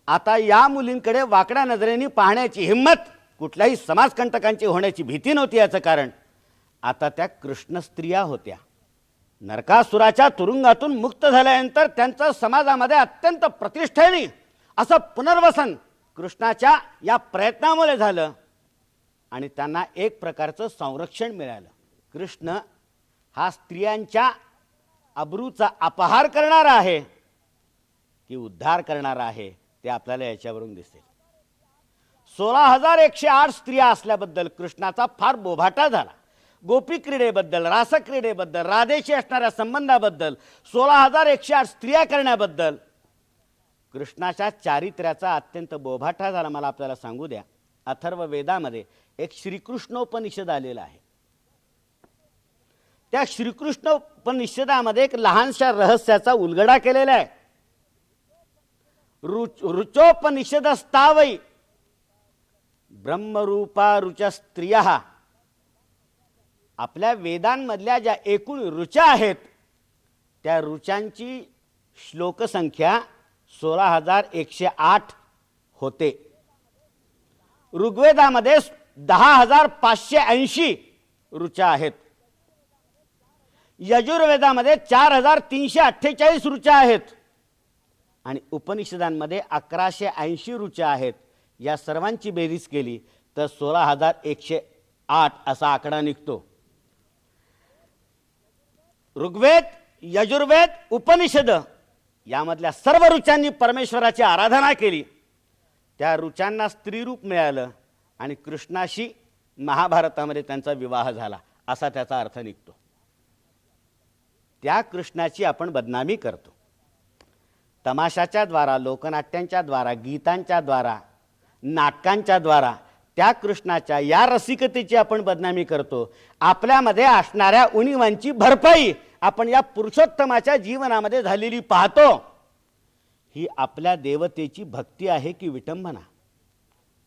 आता या मुलींकडे वाकड्या नजरेने पाहण्याची हिंमत, कुठल्याही समाजकंटकांची होण्याची भीती नव्हती. याचं कारण आता त्या कृष्ण स्त्रिया होत्या. नरकासुराच्या तुरुंगातून मुक्त झाल्यानंतर त्यांचं समाजामध्ये अत्यंत प्रतिष्ठेने असं पुनर्वसन कृष्णाच्या या प्रयत्नामुळे झालं आणि त्यांना एक प्रकारचं संरक्षण मिळालं. कृष्ण हा स्त्रियांच्या अब्रूचा अपहार करणारा आहे की उद्धार करणारा आहे ते आपल्याला याच्यावरून दिसेल. 16,108 स्त्रिया असल्याबद्दल कृष्णाचा फार बोभाटा झाला. गोपी क्रीडेबद्दल, रासक्रीडेबद्दल, राधेशी असणाऱ्या संबंधाबद्दल, 16,108 स्त्रिया करण्याबद्दल कृष्णाच्या चारित्र्याचा अत्यंत बोभाटा झाला. मला आपल्याला सांगू द्या, अथर्व वेदामध्ये एक श्रीकृष्णोपनिषद आलेला आहे. त्या श्रीकृष्णोपनिषदामध्ये एक लहानशा रहस्याचा उलगडा केलेला आहे. रुचोपनिषदस्तावै ब्रह्मरूपा रुच स्त्रिया. आपल्या वेदांमधल्या ज्या एकूण ऋचा आहेत त्या ऋचांची श्लोकसंख्या 16,108 होते. ऋग्वेदामध्ये 10,580 ऋचा आहेत. यजुर्वेदामध्ये 4,348 ऋचा आहेत आणि उपनिषदांमध्ये 1,180 ऋचा आहेत. या सर्वांची बेरीज केली तर 16,108 असा आकडा निघतो. ऋग्वेद, यजुर्वेद, उपनिषद यामधल्या सर्व ऋचांनी परमेश्वराची आराधना केली. त्या ऋचांना स्त्रीरूप मिळालं आणि कृष्णाशी महाभारतामध्ये त्यांचा विवाह झाला असा त्याचा अर्थ निघतो. त्या कृष्णाची आपण बदनामी करतो. तमाशाच्या द्वारा, लोकनाट्यांच्या द्वारा, गीतांच्या द्वारा, नाटकांच्या द्वारा त्या कृष्णाच्या या रसिकतेची आपण बदनामी करतो. आपल्यामध्ये असणाऱ्या उणिवांची भरपाई आपण या पुरुषोत्तमाच्या जीवनामध्ये झालेली पाहतो. ही आपल्या देवतेची भक्ती आहे की विटंबना?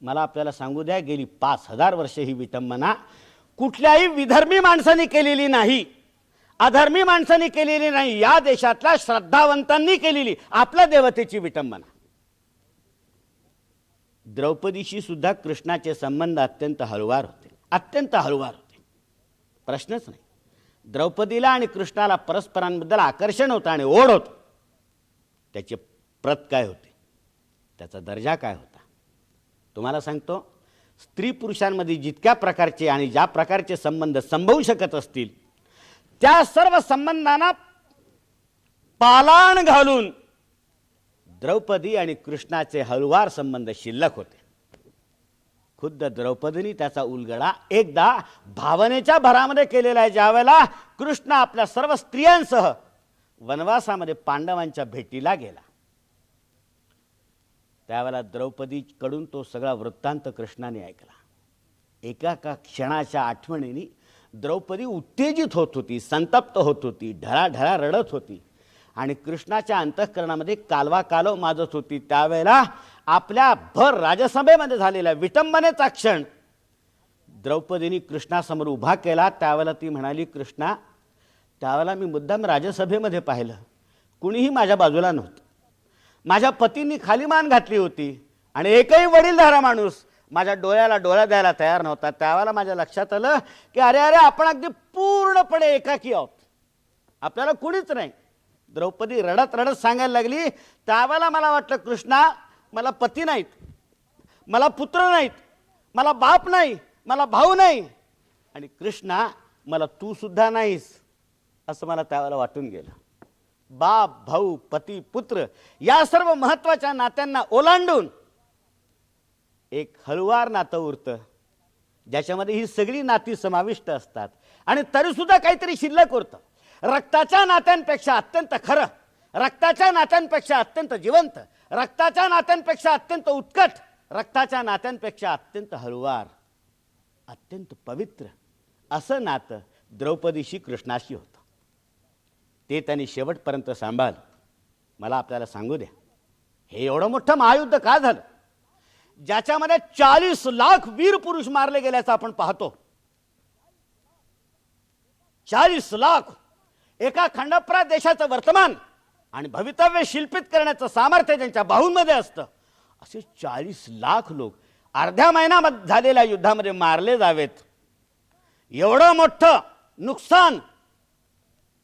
मला आपल्याला सांगू द्या, गेली 5,000 वर्ष ही विटंबना कुठल्याही विधर्मी माणसाने केलेली नाही, अधर्मी माणसाने केलेली नाही. या देशातल्या श्रद्धावंतांनी केलेली आपल्या देवतेची विटंबना. द्रौपदीशी सुद्धा कृष्णाचे संबंध अत्यंत हळुवार होते, अत्यंत हळुवार होते, प्रश्नच नाही. द्रौपदीला आणि कृष्णाला परस्परांबद्दल आकर्षण होतं आणि ओढ होतं. त्याचे प्रत काय होते, त्याचा दर्जा काय होता? तुम्हाला सांगतो, स्त्री पुरुषांमध्ये जितक्या प्रकारचे आणि ज्या प्रकारचे संबंध संभवू शकत असतील त्या सर्व संबंधांना पालाण घालून द्रौपदी आणि कृष्णाचे हळुवार संबंध शिल्लक होते. खुद्द द्रौपदीने त्याचा उलगडा एकदा भावनेच्या भरामध्ये केलेला आहे. ज्यावेळेला कृष्ण आपल्या सर्व स्त्रियांसह वनवासामध्ये पांडवांच्या भेटीला गेला त्यावेळेला द्रौपदीकडून तो सगळा वृत्तांत कृष्णाने ऐकला. एका क्षणाच्या आठवणीने द्रौपदी उत्तेजित होत होती, संतप्त होत होती, ढळाढळा रडत होती आणि कृष्णाच्या अंतःकरणामध्ये कालवा कालव माजत होती. त्यावेळेला आपल्या भर राजसभेमध्ये झालेल्या विटंबनेचा क्षण द्रौपदीने कृष्णासमोर उभा केला. त्यावेळेला ती म्हणाली, कृष्णा, त्यावेळेला मी मुद्दाम राजसभेमध्ये पाहिलं, कुणीही माझ्या बाजूला नव्हतं. माझ्या पतींनी खाली मान घातली होती आणि एकही वडीलधारा माणूस माझ्या डोळ्याला डोळा द्यायला तयार नव्हता. त्यावेळेला माझ्या लक्षात आलं की अरे अरे आपण अगदी पूर्णपणे एकाकी आहोत, आपल्याला कुणीच नाही. द्रौपदी रडत रडत सांगायला लागली, त्यावेळेला मला वाटलं, कृष्णा, मला पती नाहीत, मला पुत्र नाहीत, मला बाप नाही, मला भाऊ नाही आणि कृष्णा मला तू सुद्धा नाहीस असं मला त्यावेळेला वाटून गेलं. बाप, भाऊ, पती, पुत्र या सर्व महत्त्वाच्या नात्यांना ओलांडून एक हळुवार नातं उरतं ज्याच्यामध्ये ही सगळी नाती समाविष्ट असतात आणि तरीसुद्धा काहीतरी शिल्लक उरतं. रक्ताच्या नात्यांपेक्षा अत्यंत खरं, रक्ताच्या नात्यांपेक्षा अत्यंत जिवंत, रक्ताच्या नात्यांपेक्षा अत्यंत उत्कट, रक्ताच्या नात्यांपेक्षा अत्यंत हळुवार, अत्यंत पवित्र असं नातं द्रौपदीशी कृष्णाशी होतं. ते त्यांनी शेवटपर्यंत सांभाळलं. मला आपल्याला सांगू द्या, हे एवढं मोठं महायुद्ध का झालं ज्याच्यामध्ये 40 लाख वीर पुरुष मारले गेल्याचं आपण पाहतो. 40 लाख एका खंडप्रांत देशाचं वर्तमान आणि भवितव्य शिल्पित करण्याचं सामर्थ्य ज्यांच्या बाहूंमध्ये असतं, असे 40 लाख लोक अर्ध्या महिन्यामध्ये झालेल्या युद्धामध्ये मारले जावेत. एवढं मोठं नुकसान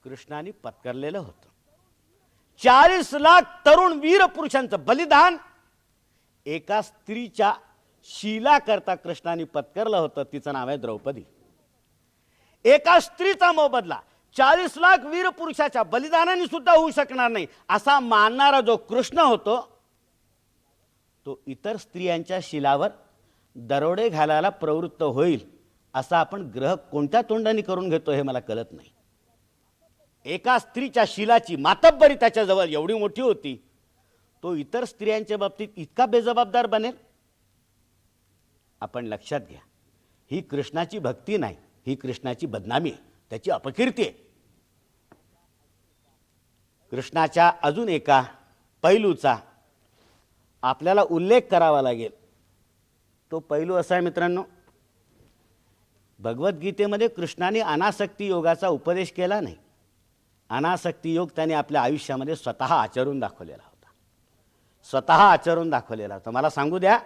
कृष्णाने पत्करलेलं होतं. 40 लाख तरुण वीर पुरुषांचं बलिदान एका स्त्रीच्या शीला करता कृष्णाने पत्करलं होतं. तिचं नाव आहे द्रौपदी. एका स्त्रीचा मोबदला 40 लाख वीर पुरुषाच्या बलिदानाने सुद्धा होऊ शकणार नाही असा मानणारा जो कृष्ण होतो, तो इतर स्त्रियांच्या शिलावर दरोडे घालायला प्रवृत्त होईल असा आपण ग्रह कोणत्या तोंडाने करून घेतो हे मला कळत नाही. एका स्त्रीच्या शिलाची मातब्बरी त्याच्याजवळ एवढी मोठी होती, तो इतर स्त्रियांच्या बाबतीत इतका बेजबाबदार बनेल. आपण लक्षात घ्या, ही कृष्णाची भक्ती नाही, ही कृष्णाची बदनामी आहे, त्याची अपकीर्ती आहे. कृष्णाच्या अजून एका पैलूचा आपल्याला उल्लेख करावा लागेल. तो पैलू असा आहे मित्रांनो, भगवद्गीतेमध्ये कृष्णाने अनासक्ती योगाचा उपदेश केला नाही. अनासक्ती योग त्याने आपल्या आयुष्यामध्ये स्वतः आचरून दाखवलेला होता. स्वतः आचरून दाखवलेला होता. मला सांगू द्या,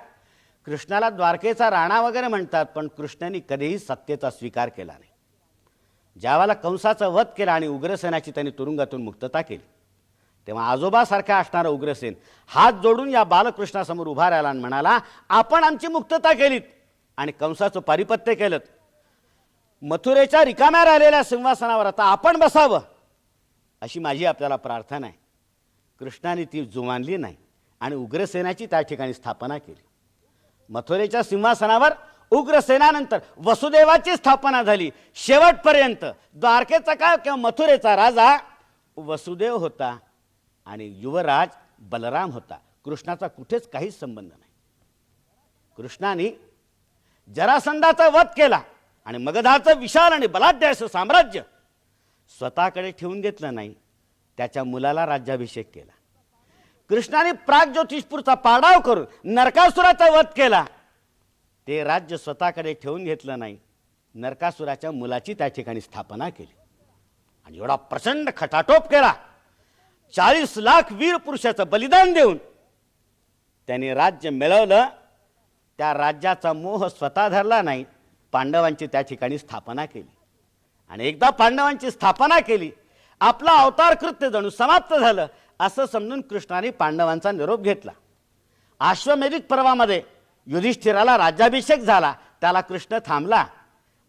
कृष्णाला द्वारकेचा राणा वगैरे म्हणतात, पण कृष्णाने कधीही सत्तेचा स्वीकार केला नाही. ज्यावेळेला कंसाचा वध केला आणि उग्रसेनाची त्यांनी तुरुंगातून मुक्तता केली, तेव्हा आजोबासारखा असणारा उग्रसेन हात जोडून या बालकृष्णासमोर उभा राहिला आणि म्हणाला, आपण आमची मुक्तता केलीत आणि कंसाचं पारिपत्य केलं, मथुरेच्या रिकाम्या राहिलेल्या सिंहासनावर आता आपण बसावं अशी माझी आपल्याला प्रार्थना आहे. कृष्णाने ती जुमानली नाही आणि उग्रसेनाची त्या ठिकाणी स्थापना केली. मथुरेच्या सिंहासनावर उग्रसेनानंतर वसुदेवाची स्थापना झाली. शेवटपर्यंत द्वारकेचा काय किंवा मथुरेचा राजा वसुदेव होता आणि युवराज बलराम होता. कृष्णाचा कुठेच काहीच संबंध नाही. कृष्णाने जरासंधाचा वध केला आणि मगधाचं विशाल आणि बलाढ्य असं साम्राज्य स्वतःकडे ठेवून घेतलं नाही, त्याच्या मुलाला राज्याभिषेक केला. कृष्णाने प्रागज्योतिषपूरचा पाडाव करून नरकासुराचा वध केला, ते राज्य स्वतःकडे ठेवून घेतलं नाही, नरकासुराच्या मुलाची त्या ठिकाणी स्थापना केली आणि एवढा प्रचंड खटाटोप केला. 40 लाख वीर पुरुषाचं बलिदान देऊन त्याने राज्य मिळवलं. त्या राज्याचा मोह स्वतः धरला नाही, पांडवांची त्या ठिकाणी स्थापना केली आणि एकदा पांडवांची स्थापना केली, आपला अवतार कृत्य जणू समाप्त झालं असं समजून कृष्णाने पांडवांचा निरोप घेतला. अश्वमेधिक पर्वामध्ये युधिष्ठिराला राज्याभिषेक झाला, त्याला कृष्ण थांबला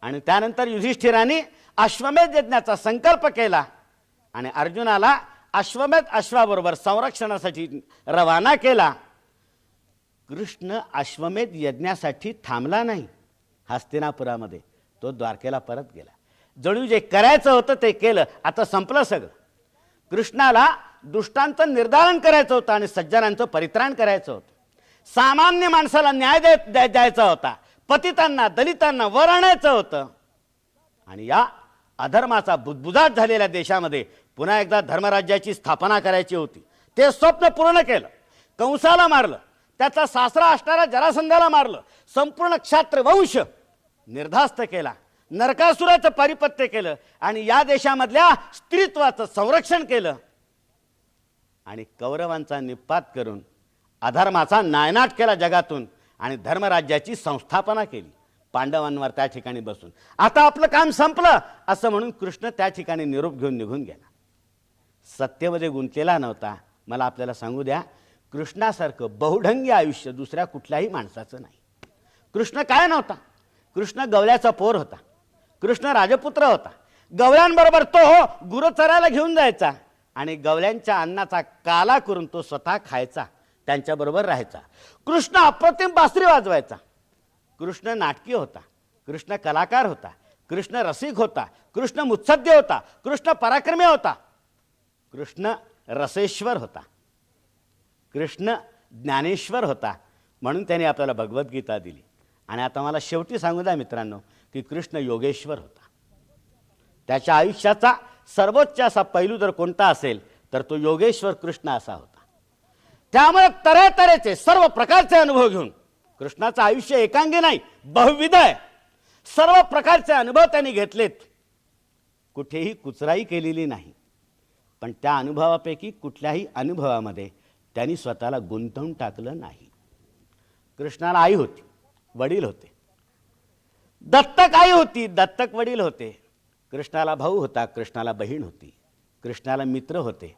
आणि त्यानंतर युधिष्ठिराने अश्वमेध यज्ञाचा संकल्प केला आणि अर्जुनाला अश्वमेध अश्वाबरोबर संरक्षणासाठी रवाना केला. कृष्ण अश्वमेध यज्ञासाठी थांबला नाही हस्तिनापुरामध्ये, तो द्वारकेला परत गेला. जणू जे करायचं होतं ते केलं, आता संपलं सगळं. कृष्णाला दुष्टांचं निर्धारण करायचं होतं आणि सज्जनांचं परित्राण करायचं होतं. सामान्य माणसाला न्याय द्यायचा होता, पतितांना दलितांना वर आणायचं होतं आणि या अधर्माचा बुजबुजाट झालेल्या देशामध्ये पुन्हा एकदा धर्मराज्याची स्थापना करायची होती. ते स्वप्न पूर्ण केलं. कंसाला मारलं, त्याचा सासरा असणारा जरासंधाला मारलं, संपूर्ण क्षात्र वंश निर्धास्त केला, नरकासुराचं पारिपत्य केलं आणि या देशामधल्या स्त्रीत्वाचं संरक्षण केलं आणि कौरवांचा निपात करून अधर्माचा नायनाट केला जगातून आणि धर्मराज्याची संस्थापना केली पांडवांवर त्या ठिकाणी बसून. आता आपलं काम संपलं असं म्हणून कृष्ण त्या ठिकाणी निरोप घेऊन निघून गेला. सत्तेमध्ये गुंतलेला नव्हता. मला आपल्याला सांगू द्या, कृष्णासारखं बहुढंगी आयुष्य दुसऱ्या कुठल्याही माणसाचं नाही. कृष्ण काय नव्हता, कृष्ण गवल्याचा पोर होता, कृष्ण राजपुत्र होता. गवल्यांबरोबर तो गुरं चरायला घेऊन जायचा आणि गवल्यांच्या अन्नाचा काला करून तो स्वतः खायचा, त्यांच्याबरोबर राहायचा. कृष्ण अप्रतिम बासरी वाजवायचा. कृष्ण नाटकी होता, कृष्ण कलाकार होता, कृष्ण रसिक होता, कृष्ण मुत्सद्य होता, कृष्ण पराक्रमी होता, कृष्ण रसेश्वर होता, कृष्ण ज्ञानेश्वर होता. म्हणून त्याने आपल्याला भगवद्गीता दिली. आणि आता मला शेवटी सांगू द्या मित्रांनो की कृष्ण योगेश्वर होता. त्याच्या आयुष्याचा सर्वोच्च असा पैलू जर कोणता असेल तर तो योगेश्वर कृष्ण असा होता. त्यामुळे तऱ्हेतऱ्हेचे सर्व प्रकारचे अनुभव घेऊन कृष्णाचं आयुष्य एकांगी नाही, बहुविध आहे. सर्व प्रकारचे अनुभव त्यांनी घेतलेत. कुठेही कुचराई केलेली नाही, पण त्या अनुभवापैकी कुठल्याही अनुभवामध्ये त्यांनी स्वतःला गुंतवून टाकलं नाही. कृष्णाला आई होती, वडील होते. दत्तक आई होती, दत्तक वडील होते. कृष्णाला भाऊ होता, कृष्णाला बहीण होती. कृष्णाला मित्र होते,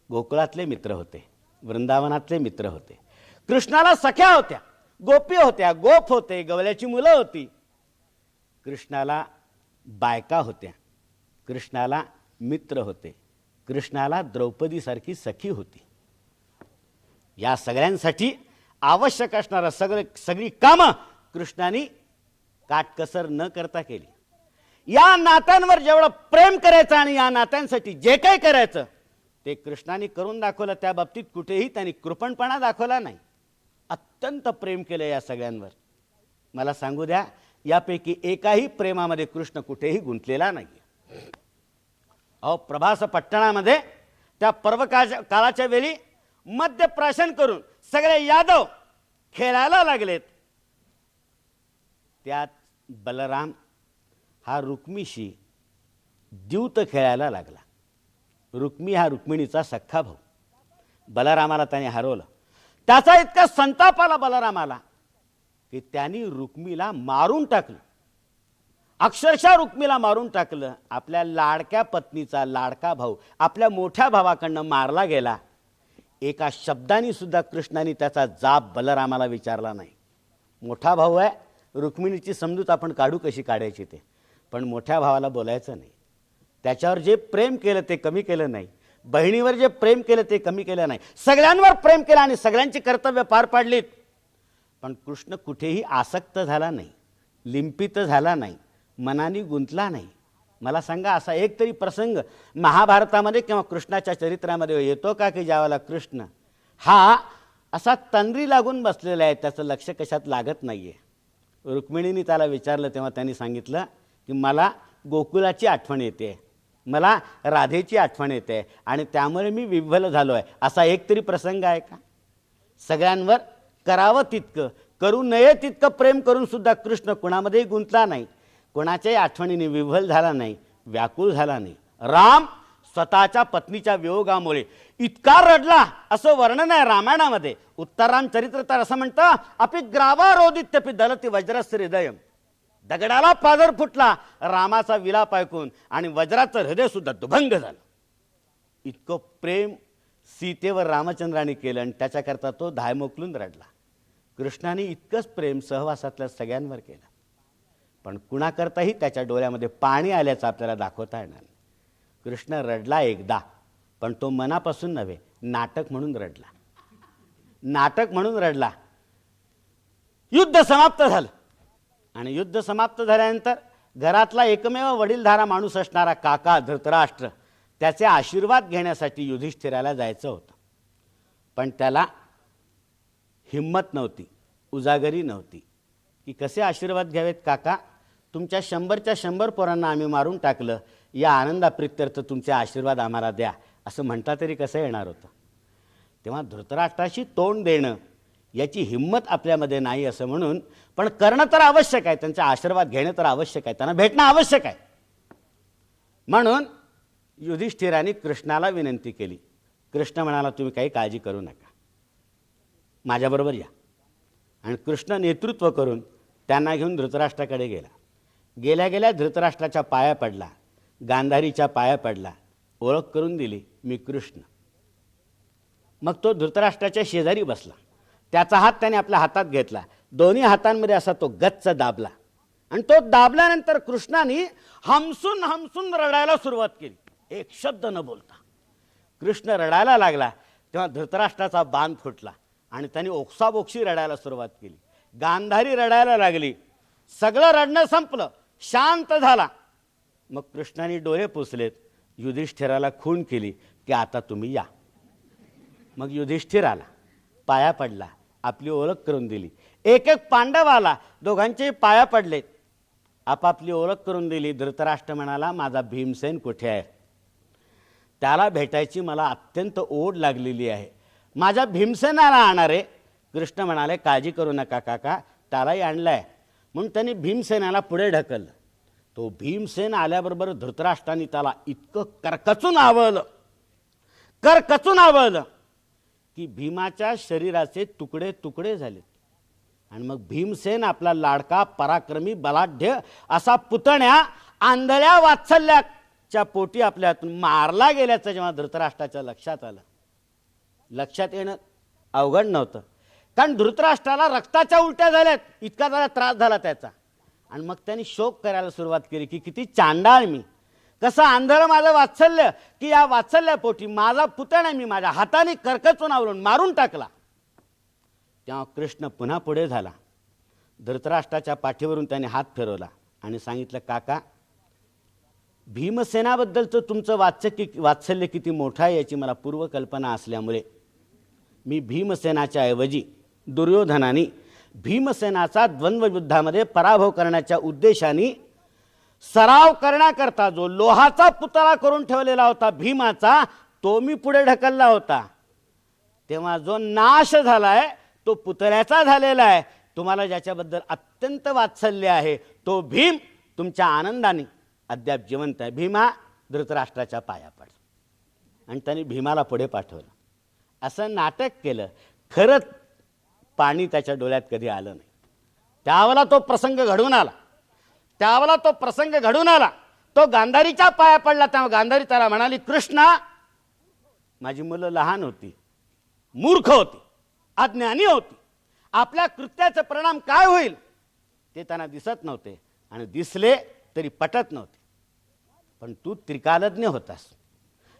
गोकुळातले मित्र होते, वृंदावनातले मित्र होते. कृष्णाला सख्या होत्या, गोपी होत्या, गोप होते, गवल्याची मुलं होती. कृष्णाला बायका होत्या, कृष्णाला मित्र होते, कृष्णाला द्रौपदीसारखी सखी होती. या सगळ्यांसाठी आवश्यक असणारं सगळी कामं कृष्णाने काटकसर न करता केली. या नात्यांवर जेवढं प्रेम करायचं आणि या नात्यांसाठी जे काही करायचं ते कृष्णाने करून दाखवलं. त्या बाबतीत कुठेही त्यांनी कृपणपणा दाखवला नाही. अत्यंत प्रेम केलं या सगळ्यांवर. मला सांगू द्या, यापैकी एकाही प्रेमामध्ये कृष्ण कुठेही गुंतलेला नाही. अहो, प्रभास पट्टणामध्ये त्या पर्व काळाच्या वेळी मद्यप्राशन करून सगळे यादव खेळायला लागलेत. त्यात बलराम हा रुक्मीशी द्यूत खेळायला लागला. रुक्मी हा रुक्मिणीचा सख्खा भाऊ. बलरामाला त्याने हरवलं. त्याचा इतका संताप आला बलरामाला की त्यांनी रुक्मीला मारून टाकलं. अक्षरशः रुक्मीला मारून टाकलं. आपल्या लाडक्या पत्नीचा लाडका भाऊ आपल्या मोठ्या भावाकडनं मारला गेला. एका शब्दाने सुद्धा कृष्णाने त्याचा जाब बलरामाला विचारला नाही. मोठा भाऊ आहे, रुक्मिणीची समजूत आपण काढू कशी काढायची ते, पण मोठ्या भावाला बोलायचं नाही. त्याच्यावर जे प्रेम केलं ते कमी केलं नाही. बहिणीवर जे प्रेम केलं ते कमी केलं नाही. सगळ्यांवर प्रेम केलं आणि सगळ्यांची कर्तव्य पार पाडलीत. पण कृष्ण कुठेही आसक्त झाला नाही, लिंपित झाला नाही, मनाने गुंतला नाही. मला सांगा, असा एक तरी प्रसंग महाभारतामध्ये किंवा कृष्णाच्या चरित्रामध्ये येतो का की ज्यावेळेला कृष्ण हा असा तंद्री लागून बसलेला आहे, त्याचं लक्ष कशात लागत नाही आहे. रुक्मिणीने त्याला विचारलं तेव्हा त्यांनी सांगितलं की मला गोकुळाची आठवण येते, मला राधेची आठवण येते आणि त्यामुळे मी विव्हल झालो आहे. असा एक तरी प्रसंग आहे का? सगळ्यांवर करावं तितकं, करू नये तितकं प्रेम करून सुद्धा कृष्ण कोणामध्येही गुंतला नाही, कोणाच्याही आठवणीने विव्हल झाला नाही, व्याकुळ झाला नाही. राम स्वतःच्या पत्नीच्या वियोगामुळे इतका रडला असं वर्णन आहे रामायणामध्ये. उत्तराम चरित्र तर असं म्हणतं, अपि ग्रावा रोदित्यपि दलती वज्रस्य हृदयम. दगडाला पाझर फुटला रामाचा विलाप ऐकून आणि वज्राचं हृदय सुद्धा दुभंग झालं. इतकं प्रेम सीतेवर रामचंद्राने केलं आणि त्याच्याकरता तो धाय मोकलून रडला. कृष्णाने इतकंच प्रेम सहवासातल्या सगळ्यांवर केलं, पण कुणाकरताही त्याच्या डोळ्यामध्ये पाणी आल्याचं आपल्याला दाखवता येणार नाही. कृष्ण रडला एकदा, पण तो मनापासून नव्हे, नाटक म्हणून रडला. नाटक म्हणून रडला. युद्ध समाप्त झालं आणि युद्ध समाप्त झाल्यानंतर घरातला एकमेव वडीलधारा माणूस असणारा काका धृतराष्ट्र त्याचे आशीर्वाद घेण्यासाठी युधिष्ठिराला जायचं होतं. पण त्याला हिम्मत नव्हती, उजागरी नव्हती की कसे आशीर्वाद घ्यावेत. काका, तुमच्या 100च्या 100 पोरांना आम्ही मारून टाकलं, या आनंदाप्रित्यर्थ तुमचे आशीर्वाद आम्हाला द्या असं म्हणता तरी कसं येणार होतं. तेव्हा धृतराष्ट्राशी तोंड देणं याची हिम्मत आपल्यामध्ये नाही असं म्हणून, पण करणं तर आवश्यक आहे, त्यांचा आशीर्वाद घेणं तर आवश्यक आहे, त्यांना भेटणं आवश्यक आहे. म्हणून युधिष्ठिराने कृष्णाला विनंती केली. कृष्ण म्हणाला, तुम्ही काही काळजी करू नका, माझ्याबरोबर या. आणि कृष्ण नेतृत्व करून त्यांना घेऊन धृतराष्ट्राकडे गेला. गेल्या गेल्या धृतराष्ट्राच्या पाया पडला, गांधारीच्या पाया पडला, ओळख करून दिली, मी कृष्ण. मग तो धृतराष्ट्राच्या शेजारी बसला. त्याचा हात त्याने आपल्या हातात घेतला, दोन्ही हातांमध्ये असा तो गच्च दाबला आणि तो दाबल्यानंतर कृष्णाने हमसून हमसून रडायला सुरुवात केली, एक शब्द न बोलता. कृष्ण रडायला लागला तेव्हा धृतराष्ट्राचा बांध फुटला आणि त्याने ओक्साबोक्षी रडायला सुरुवात केली. गांधारी रडायला लागली. सगळं रडणं संपलं, शांत झाला. मग कृष्णाने डोळे पुसलेत, युधिष्ठिराला खूण केली की आता तुम्ही या. मग युधिष्ठिर आला, पाया पडला, आपली ओळख करून दिली. एक एक पांडव आला, दोघांचेही पाया पडलेत, आपापली ओळख करून दिली. धृतराष्ट्र म्हणाला, माझा भीमसेन कुठे आहे? त्याला भेटायची मला अत्यंत ओढ लागलेली आहे, माझ्या भीमसेनाला आणणार आहे. कृष्ण म्हणाले, काळजी करू नका काका, त्यालाही आणलाय. म्हणून त्यांनी भीमसेनाला पुढे ढकललं. तो भीमसेन आल्याबरोबर धृतराष्ट्राने त्याला इतकं करकचून आवळलं की भीमाच्या शरीराचे तुकडे तुकडे झाले. आणि मग भीमसेन आपला लाडका पराक्रमी बलाढ्य असा पुतण्या आंधळ्या वात्सल्याच्या पोटी आपल्या हातून मारला गेल्याचं जेव्हा धृतराष्ट्राच्या लक्षात आलं, लक्षात येणं अवघड नव्हतं. कारण धृतराष्ट्राला रक्ताच्या उलट्या झाल्यात, इतका त्याला त्रास झाला त्याचा. आणि मग त्यांनी शोक करायला सुरुवात केली की किती चांडाळ मी, कसं आंधळ माझं वात्सल्य, की या वात्सल्यापोटी माझा पुतण्या मी माझ्या हाताने करकचून आवरून मारून टाकला. तेव्हा कृष्ण पुन्हा पुढे झाला. धृतराष्ट्राच्या पाठीवरून त्याने हात फिरवला आणि सांगितलं, काका, भीमसेनाबद्दलचं तुमचं वात्सल्य किती मोठं आहे याची मला पूर्वकल्पना असल्यामुळे मी भीमसेनाच्या ऐवजी दुर्योधनाने भीमसेनाचा द्वंद्वयुद्धामध्ये पराभव करण्याच्या उद्देशाने सराव करण्याकरता जो लोहाचा पुतळा करून ठेवलेला होता भीमाचा, तो मी पुढे ढकलला होता. तेव्हा जो नाश झालाय तो पुतळ्याचा झालेला आहे. तुम्हाला ज्याच्याबद्दल अत्यंत वात्सल्य आहे तो भीम तुमच्या आनंदाने अद्याप जिवंत आहे. भीमा, धृतराष्ट्राच्या पाया पड. आणि त्यांनी भीमाला पुढे पाठवलं. असं नाटक केलं. खरंच पाणी त्याच्या डोळ्यात कधी आलं नाही. त्यावेळेला तो प्रसंग घडून आला. तो गांधारीच्या पाया पडला. तेव्हा गांधारी त्याला म्हणाली, कृष्णा, माझी मुलं लहान होती, मूर्ख होती, अज्ञानी होती. आपल्या कृत्याचे परिणाम काय होईल ते त्यांना दिसत नव्हते आणि दिसले तरी पटत नव्हते. पण तू त्रिकालज्ञ होतास.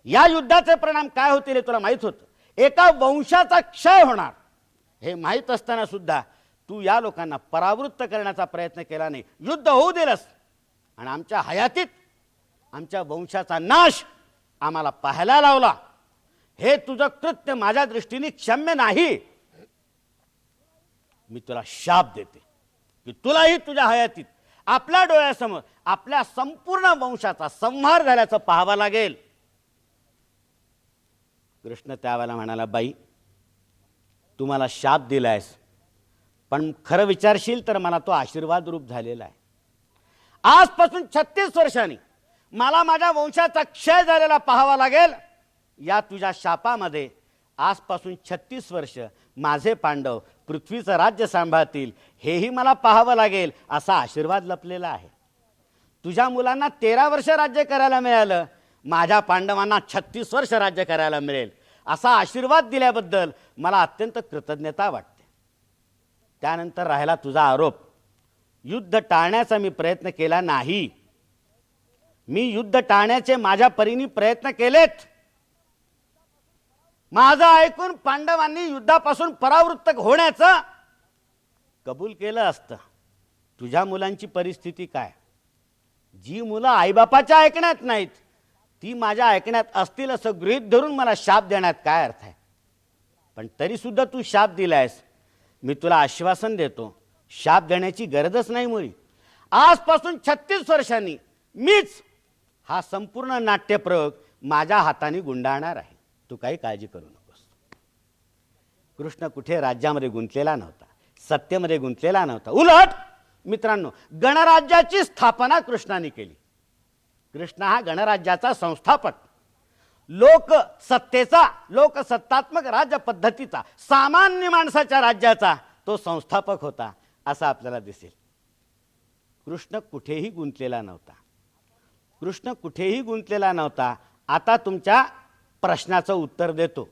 या युद्धाचे परिणाम काय होतील हे तुला माहीत होतं. एका वंशाचा क्षय होणार हे माहीत असताना सुद्धा तू या लोकांना परावृत्त करण्याचा प्रयत्न केला नाही. युद्ध होऊ दिलंस आणि आमच्या हयातीत आमच्या वंशाचा नाश आम्हाला पाहायला लावला. हे तुझं कृत्य माझ्या दृष्टीने क्षम्य नाही. मी तुला शाप देते की तुलाही तुझ्या हयातीत आपल्या डोळ्यासमोर आपल्या संपूर्ण वंशाचा संहार झाल्याचं पाहावं लागेल. कृष्ण त्यावेळेला म्हणाला, बाई, तू मला शाप दिलायस, पण खरं विचारशील तर मला तो आशीर्वाद रूप झालेला आहे. आजपासून 36 वर्षांनी मला माझ्या वंशाचा क्षय झालेला पाहावा लागेल. या तुझ्या शापामध्ये आजपासून 36 वर्ष माझे पांडव पृथ्वीचं राज्य सांभाळतील हेही मला पाहावं लागेल असा आशीर्वाद लपलेला आहे. तुझ्या मुलांना 13 वर्ष राज्य करायला मिळालं, माझ्या पांडवांना 36 वर्ष राज्य करायला मिळेल असा आशीर्वाद दिल्याबद्दल मला अत्यंत कृतज्ञता वाटते. त्यानंतर राहिला तुझा आरोप. युद्ध टाळण्याचा मी प्रयत्न केला नाही. मी युद्ध टाळण्याचे माझ्या परीने प्रयत्न केलेत. माझं ऐकून पांडवांनी युद्धापासून परावृत्त होण्याचं कबूल केलं असतं. तुझ्या मुलांची परिस्थिती काय? जी मुलं आईबापाच्या ऐकण्यात नाहीत ती माझ्या ऐकण्यात असतील असं गृहीत धरून मला शाप देण्यात काय अर्थ आहे? पण तरी सुद्धा तू शाप दिलायस. मी तुला आश्वासन देतो, शाप देण्याची गरजच नाही मुळी. आजपासून 36 वर्षांनी मीच हा संपूर्ण नाट्यप्रयोग माझ्या हाताने गुंडाळणार आहे. तू काही काळजी करू नकोस. कृष्ण कुठे राज्यामध्ये गुंतलेला नव्हता, सत्तेमध्ये गुंतलेला नव्हता. उलट मित्रांनो, गणराज्याची स्थापना कृष्णाने केली. कृष्ण हा गणराज्याचा संस्थापक, लोकसत्तात्मक राज्य पद्धतीचा, सामान्य माणसाच्या राज्याचा तो संस्थापक होता असं आपल्याला दिसेल. कृष्ण कुठेही गुंतलेला नव्हता. आता तुमच्या प्रश्नाचं उत्तर देतो.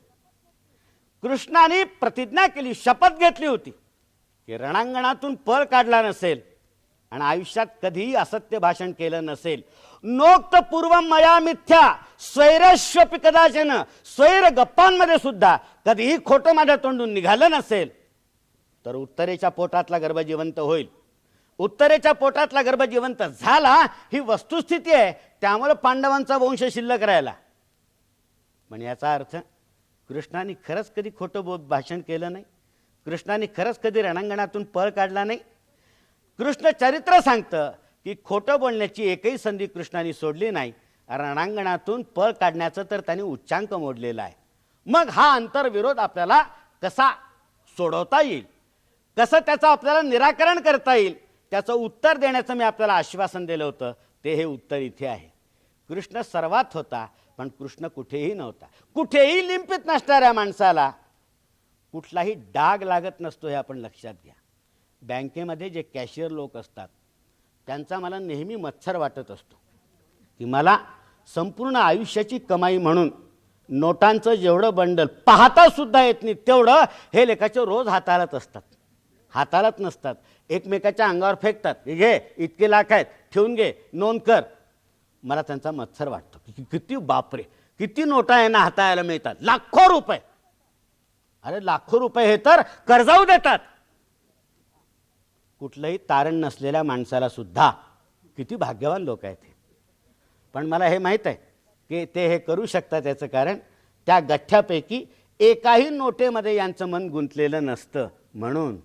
कृष्णाने प्रतिज्ञा केली, शपथ घेतली होती की रणांगणातून पळ काढला नसेल आणि आयुष्यात कधीही असत्य भाषण केलं नसेल. नोक्त पूर्वम मया मिथ्या स्वैरश्वपि कदाचन, स्वैर गप्पांमध्ये सुद्धा कधीही खोटं माझ्या तोंडून निघालं नसेल तर उत्तरेच्या पोटातला गर्भ जिवंत होईल. उत्तरेच्या पोटातला गर्भ जिवंत झाला ही वस्तुस्थिती आहे. त्यामुळे पांडवांचा वंश शिल्लक राहिला. पण याचा अर्थ कृष्णाने खरंच कधी खोटं भाषण केलं नाही. कृष्णाने खरंच कधी रणांगणातून पळ काढला नाही. कृष्ण चरित्र सांगतं की खोटं बोलण्याची एकही संधी कृष्णाने सोडली नाही. रणांगणातून पळ काढण्याचं तर त्यांनी उच्चांक मोडलेला आहे. मग हा आंतरविरोध आपल्याला कसा सोडवता येईल, कसं त्याचं आपल्याला निराकरण करता येईल, त्याचं उत्तर देण्याचं मी आपल्याला आश्वासन दिलं होतं. ते हे उत्तर इथे आहे. कृष्ण सर्वात होता, पण कृष्ण कुठेही नव्हता. कुठेही लिंपित नसणाऱ्या माणसाला कुठलाही डाग लागत नसतो, हे आपण लक्षात घ्या. बँकेमध्ये जे कॅशियर लोक असतात त्यांचा मला नेहमी मत्सर वाटत असतो की मला संपूर्ण आयुष्याची कमाई म्हणून नोटांचं जेवढं बंडल पाहता सुद्धा येत नाही तेवढं हे लेखाचे रोज हाताळत असतात. हाताळत नसतात, एकमेकाच्या अंगावर फेकतात. घे इतके लाख आहेत, ठेवून घे, नोंद कर. मला त्यांचा मत्सर वाटतो की किती बापरे, किती नोटा यांना हाताळायला मिळतात, लाखो रुपये. अरे लाखो रुपये हे तर कर्जाऊ देतात. कुठलंही तारण नसलेल्या माणसाला सुद्धा किती भाग्यवान लोक आहेत हे. पण मला हे माहीत आहे की ते हे करू शकतात. याचं कारण त्या गठ्ठ्यापैकी एकाही नोटेमध्ये यांचं मन गुंतलेलं नसतं. म्हणून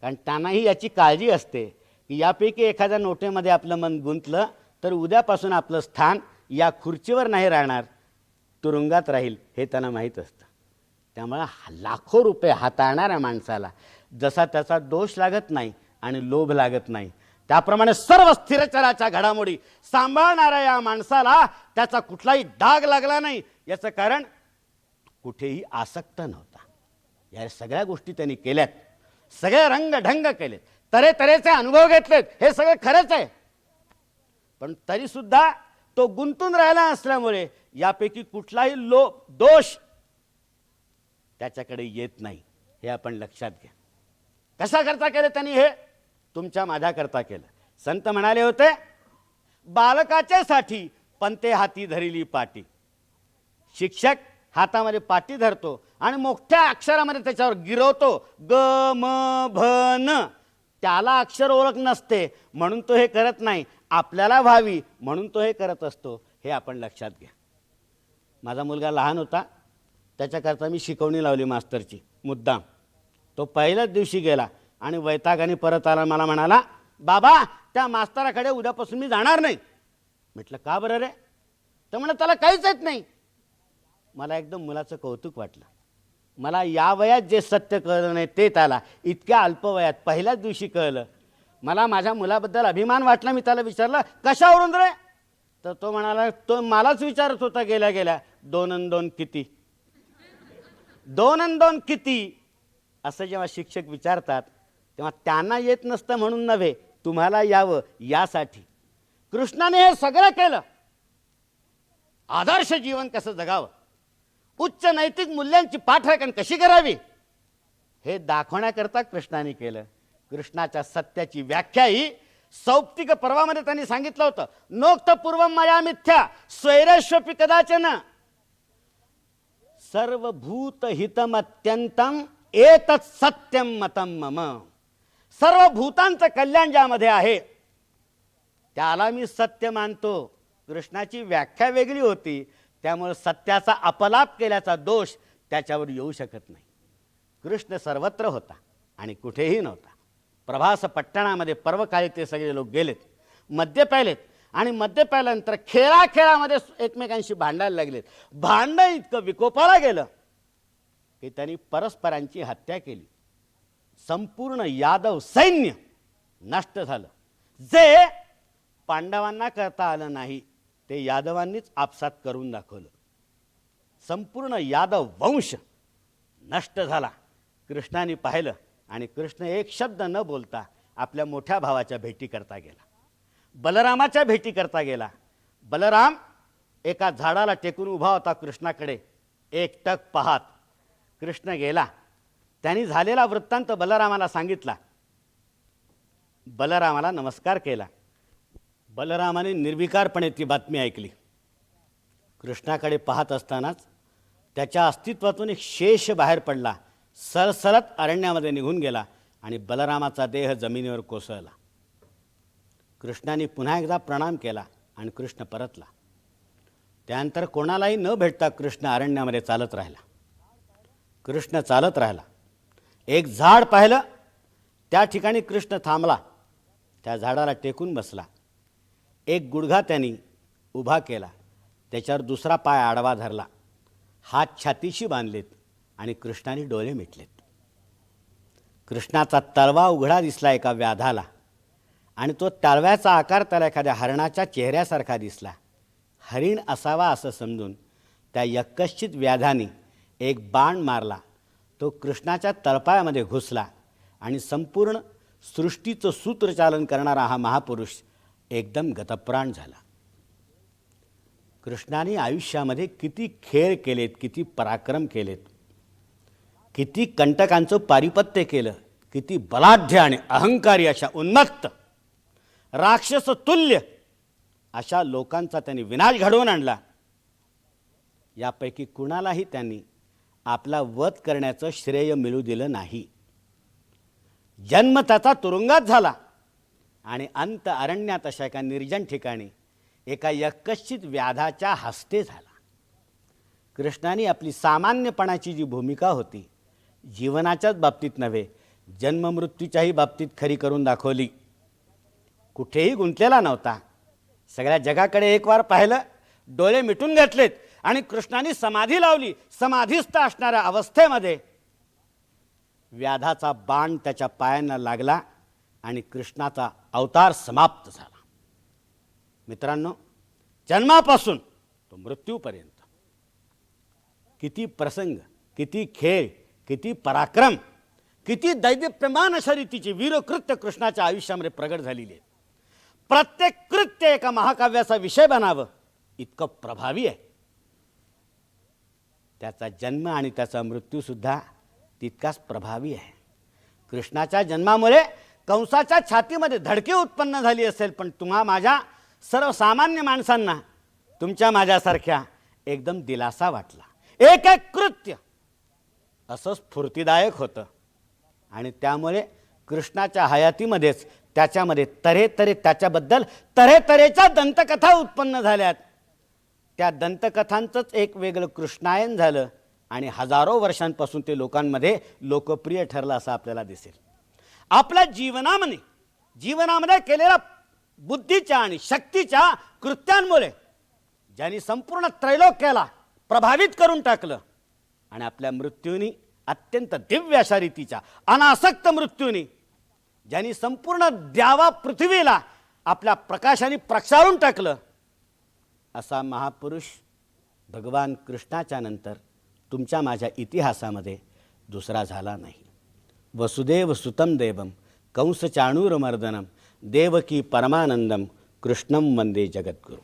कारण त्यांनाही याची काळजी असते की यापैकी एखाद्या नोटेमध्ये आपलं मन गुंतलं तर उद्यापासून आपलं स्थान या खुर्चीवर नाही राहणार, तुरुंगात राहील, हे त्यांना माहीत असतं. त्यामुळे लाखो रुपये हाताळणाऱ्या माणसाला जसा त्याचा दोष लागत नाही आणि लोभ लागत नाही, त्याप्रमाणे सर्व स्थिरचराच्या घडामोडी सांभाळणाऱ्या या माणसाला त्याचा कुठलाही डाग लागला नाही. याचं कारण कुठेही आसक्त नव्हता. या सगळ्या गोष्टी त्यांनी केल्यात, सगळे रंगढंग केलेत, तऱ्हेतऱ्हेचे अनुभव घेतलेत, हे सगळं खरंच आहे. पण तरीसुद्धा तो गुंतून राहिला असल्यामुळे यापैकी कुठलाही दोष त्याच्याकडे येत नाही, हे आपण लक्षात घ्या. कशा करता केलं त्यांनी हे? तुमच्या माझ्याकरता केलं. संत म्हणाले होते, बालकाच्या साठी पंते हाती धरिली पाटी. शिक्षक हातामध्ये पाटी धरतो आणि मोठ्या अक्षरामध्ये त्याच्यावर गिरवतो ग म भ न. त्याला अक्षर ओळख नसते म्हणून तो हे करत नाही, आपल्याला व्हावी म्हणून तो हे करत असतो, हे आपण लक्षात घ्या. माझा मुलगा लहान होता, त्याच्याकरता मी शिकवणी लावली मास्तरची मुद्दाम. तो पहिल्याच दिवशी गेला आणि वैतागाने परत आला. मला म्हणाला, बाबा त्या मास्तराकडे उद्यापासून मी जाणार नाही. म्हटलं का बरं रे? तर म्हणा त्याला काहीच येत नाही. मला एकदम मुलाचं कौतुक वाटलं. मला या वयात जे सत्य कळलं नाही ते त्याला इतक्या अल्पवयात पहिल्याच दिवशी कळलं. मला माझ्या मुलाबद्दल अभिमान वाटला. मी त्याला विचारलं, कशावरून रे? तर तो म्हणाला, तो मलाच विचारत होता गेल्या गेल्या, 2 अन् 2 किती? 2 अन् 2 किती असं जेव्हा शिक्षक विचारतात तेव्हा त्यांना येत नसतं म्हणून नव्हे, तुम्हाला यावं यासाठी. कृष्णाने हे सगळं केलं. आदर्श जीवन कसं जगावं, उच्च नैतिक मूल्यांची पाठराखण कशी करावी, हे दाखवण्याकरता कृष्णाने केलं. कृष्णाच्या सत्याची व्याख्या ही सौप्तिक पर्वामध्ये त्यांनी सांगितलं होतं. नोक्त पूर्वम मया मिथ्या स्वैरस्वपि कदाचन सर्वभूत हितमत्यंतम एतत् सत्यम मतम मम. सर्व भूतांचं कल्याण ज्यामध्ये आहे त्याला मी सत्य मानतो. कृष्णाची व्याख्या वेगळी होती, त्यामुळे सत्याचा अपलाप केल्याचा दोष त्याच्यावर येऊ शकत नाही. कृष्ण सर्वत्र होता आणि कुठेही नव्हता. प्रभास पट्टणामध्ये पर्वकाळी ते सगळे लोक गेलेत, मद्य प्यायलेत आणि मद्य प्यायल्यानंतर खेळामध्ये एकमेकांशी भांडायला लागलेत. भांडण इतकं विकोपाला गेलं की त्यांनी परस्परांची हत्या केली. संपूर्ण यादव सैन्य नष्ट झालं. जे पांडवांना करता आलं नाही ते यादवांनीच आपसात करून दाखवलं. संपूर्ण यादव वंश नष्ट झाला. कृष्णाने पाहिलं आणि कृष्ण एक शब्द न बोलता आपल्या मोठ्या भावाच्या भेटी करता गेला, बलरामाच्या भेटी करता गेला. बलराम एका झाडाला टेकून उभा होता कृष्णाकडे एकटक पाहत. कृष्ण गेला, त्यांनी झालेला वृत्तांत बलरामाला सांगितला. बलरामाला नमस्कार केला. बलरामाने निर्विकारपणे ती बातमी ऐकली. कृष्णाकडे पाहत असतानाच त्याच्या अस्तित्वातून एक शेष बाहेर पडला, सरसरत अरण्यामध्ये निघून गेला आणि बलरामाचा देह जमिनीवर कोसळला. कृष्णाने पुन्हा एकदा प्रणाम केला आणि कृष्ण परतला. त्यानंतर कोणालाही न भेटता कृष्ण अरण्यामध्ये चालत राहिला. कृष्ण चालत राहिला. एक झाड पाहिलं, त्या ठिकाणी कृष्ण थांबला. त्या झाडाला टेकून बसला. एक गुडघा त्यांनी उभा केला, त्याच्यावर दुसरा पाय आडवा धरला, हात छातीशी बांधलेत आणि कृष्णाने डोळे मिटलेत. कृष्णाचा तळवा उघडा दिसला एका व्याधाला आणि तो तळव्याचा आकार त्याला एखाद्या हरणाच्या चेहऱ्यासारखा दिसला. हरिण असावा असं समजून त्या यक्कश्चित व्याधाने एक बाण मारला. तो कृष्णाच्या तळपायामध्ये घुसला आणि संपूर्ण सृष्टीचं सूत्रचालन करणारा हा महापुरुष एकदम गतप्राण झाला. कृष्णाने आयुष्यामध्ये किती खेळ केलेत, किती पराक्रम केलेत, किती कंटकांचं पारिपत्य केलं, किती बलाढ्य आणि अहंकारी अशा उन्मत्त राक्षस तुल्य अशा लोकांचा त्यांनी विनाश घडवून आणला. यापैकी कुणालाही त्यांनी आपला वध करण्याचं श्रेय मिळू दिलं नाही. जन्म त्याचा तुरुंगात झाला आणि अंत अरण्यात अशा एका निर्जन ठिकाणी एका यक्कश्चित व्याधाच्या हस्ते झाला. कृष्णाने आपली सामान्यपणाची जी भूमिका होती, जीवनाच्याच बाबतीत नव्हे, जन्ममृत्यूच्याही बाबतीत खरी करून दाखवली. कुठेही गुंतलेला नव्हता. सगळ्या जगाकडे एक वार पाहिलं, डोळे मिटून घेतलेत आणि कृष्णाने समाधी लावली. समाधीस्थ असणाऱ्या अवस्थेमध्ये व्याधाचा बाण त्याच्या पायांना लागला आणि कृष्णाचा अवतार समाप्त झाला. मित्रांनो, जन्मापासून तो मृत्यूपर्यंत किती प्रसंग, किती खेळ, किती पराक्रम, किती दैदिप्यमान अशा रीतीची वीरकृत्य कृष्णाच्या आयुष्यामध्ये प्रगट झालेली आहेत. प्रत्येक कृत्य एका महाकाव्याचा विषय बनावं इतकं प्रभावी आहे. त्याचा जन्म आणि त्याचा मृत्यूसुद्धा तितकाच प्रभावी आहे. कृष्णाच्या जन्मामुळे कंसाच्या छातीमध्ये धडकी उत्पन्न झाली असेल, पण तुम्हा माझ्या सर्वसामान्य माणसांना, तुमच्या माझ्यासारख्या एकदम दिलासा वाटला. एक एक कृत्य असं स्फूर्तिदायक होतं आणि त्यामुळे कृष्णाच्या हयातीमध्येच त्याच्यामध्ये त्याच्याबद्दल तऱ्हेतऱ्हेच्या दंतकथा उत्पन्न झाल्यात. त्या दंतकथांचंच एक वेगळं कृष्णायन झालं आणि हजारो वर्षांपासून ते लोकांमध्ये लोकप्रिय ठरलं असं आपल्याला दिसेल. आपल्या जीवनामध्ये केलेल्या बुद्धीच्या आणि शक्तीच्या कृत्यांमुळे ज्यांनी संपूर्ण त्रैलोक्याला प्रभावित करून टाकलं आणि आपल्या मृत्यूनी, अत्यंत दिव्य अशा रीतीच्या अनासक्त मृत्यूनी ज्यांनी संपूर्ण द्यावा पृथ्वीला आपल्या प्रकाशाने प्रक्षाळून टाकलं, असा महापुरुष भगवान कृष्णाच्या नंतर तुमच्या माझ्या इतिहासामध्ये दुसरा झाला नाही. वसुदेव सुतं देवं कंस चाणूरमर्दनम देवकी परमानंदम कृष्णं वंदे जगद्गुरु.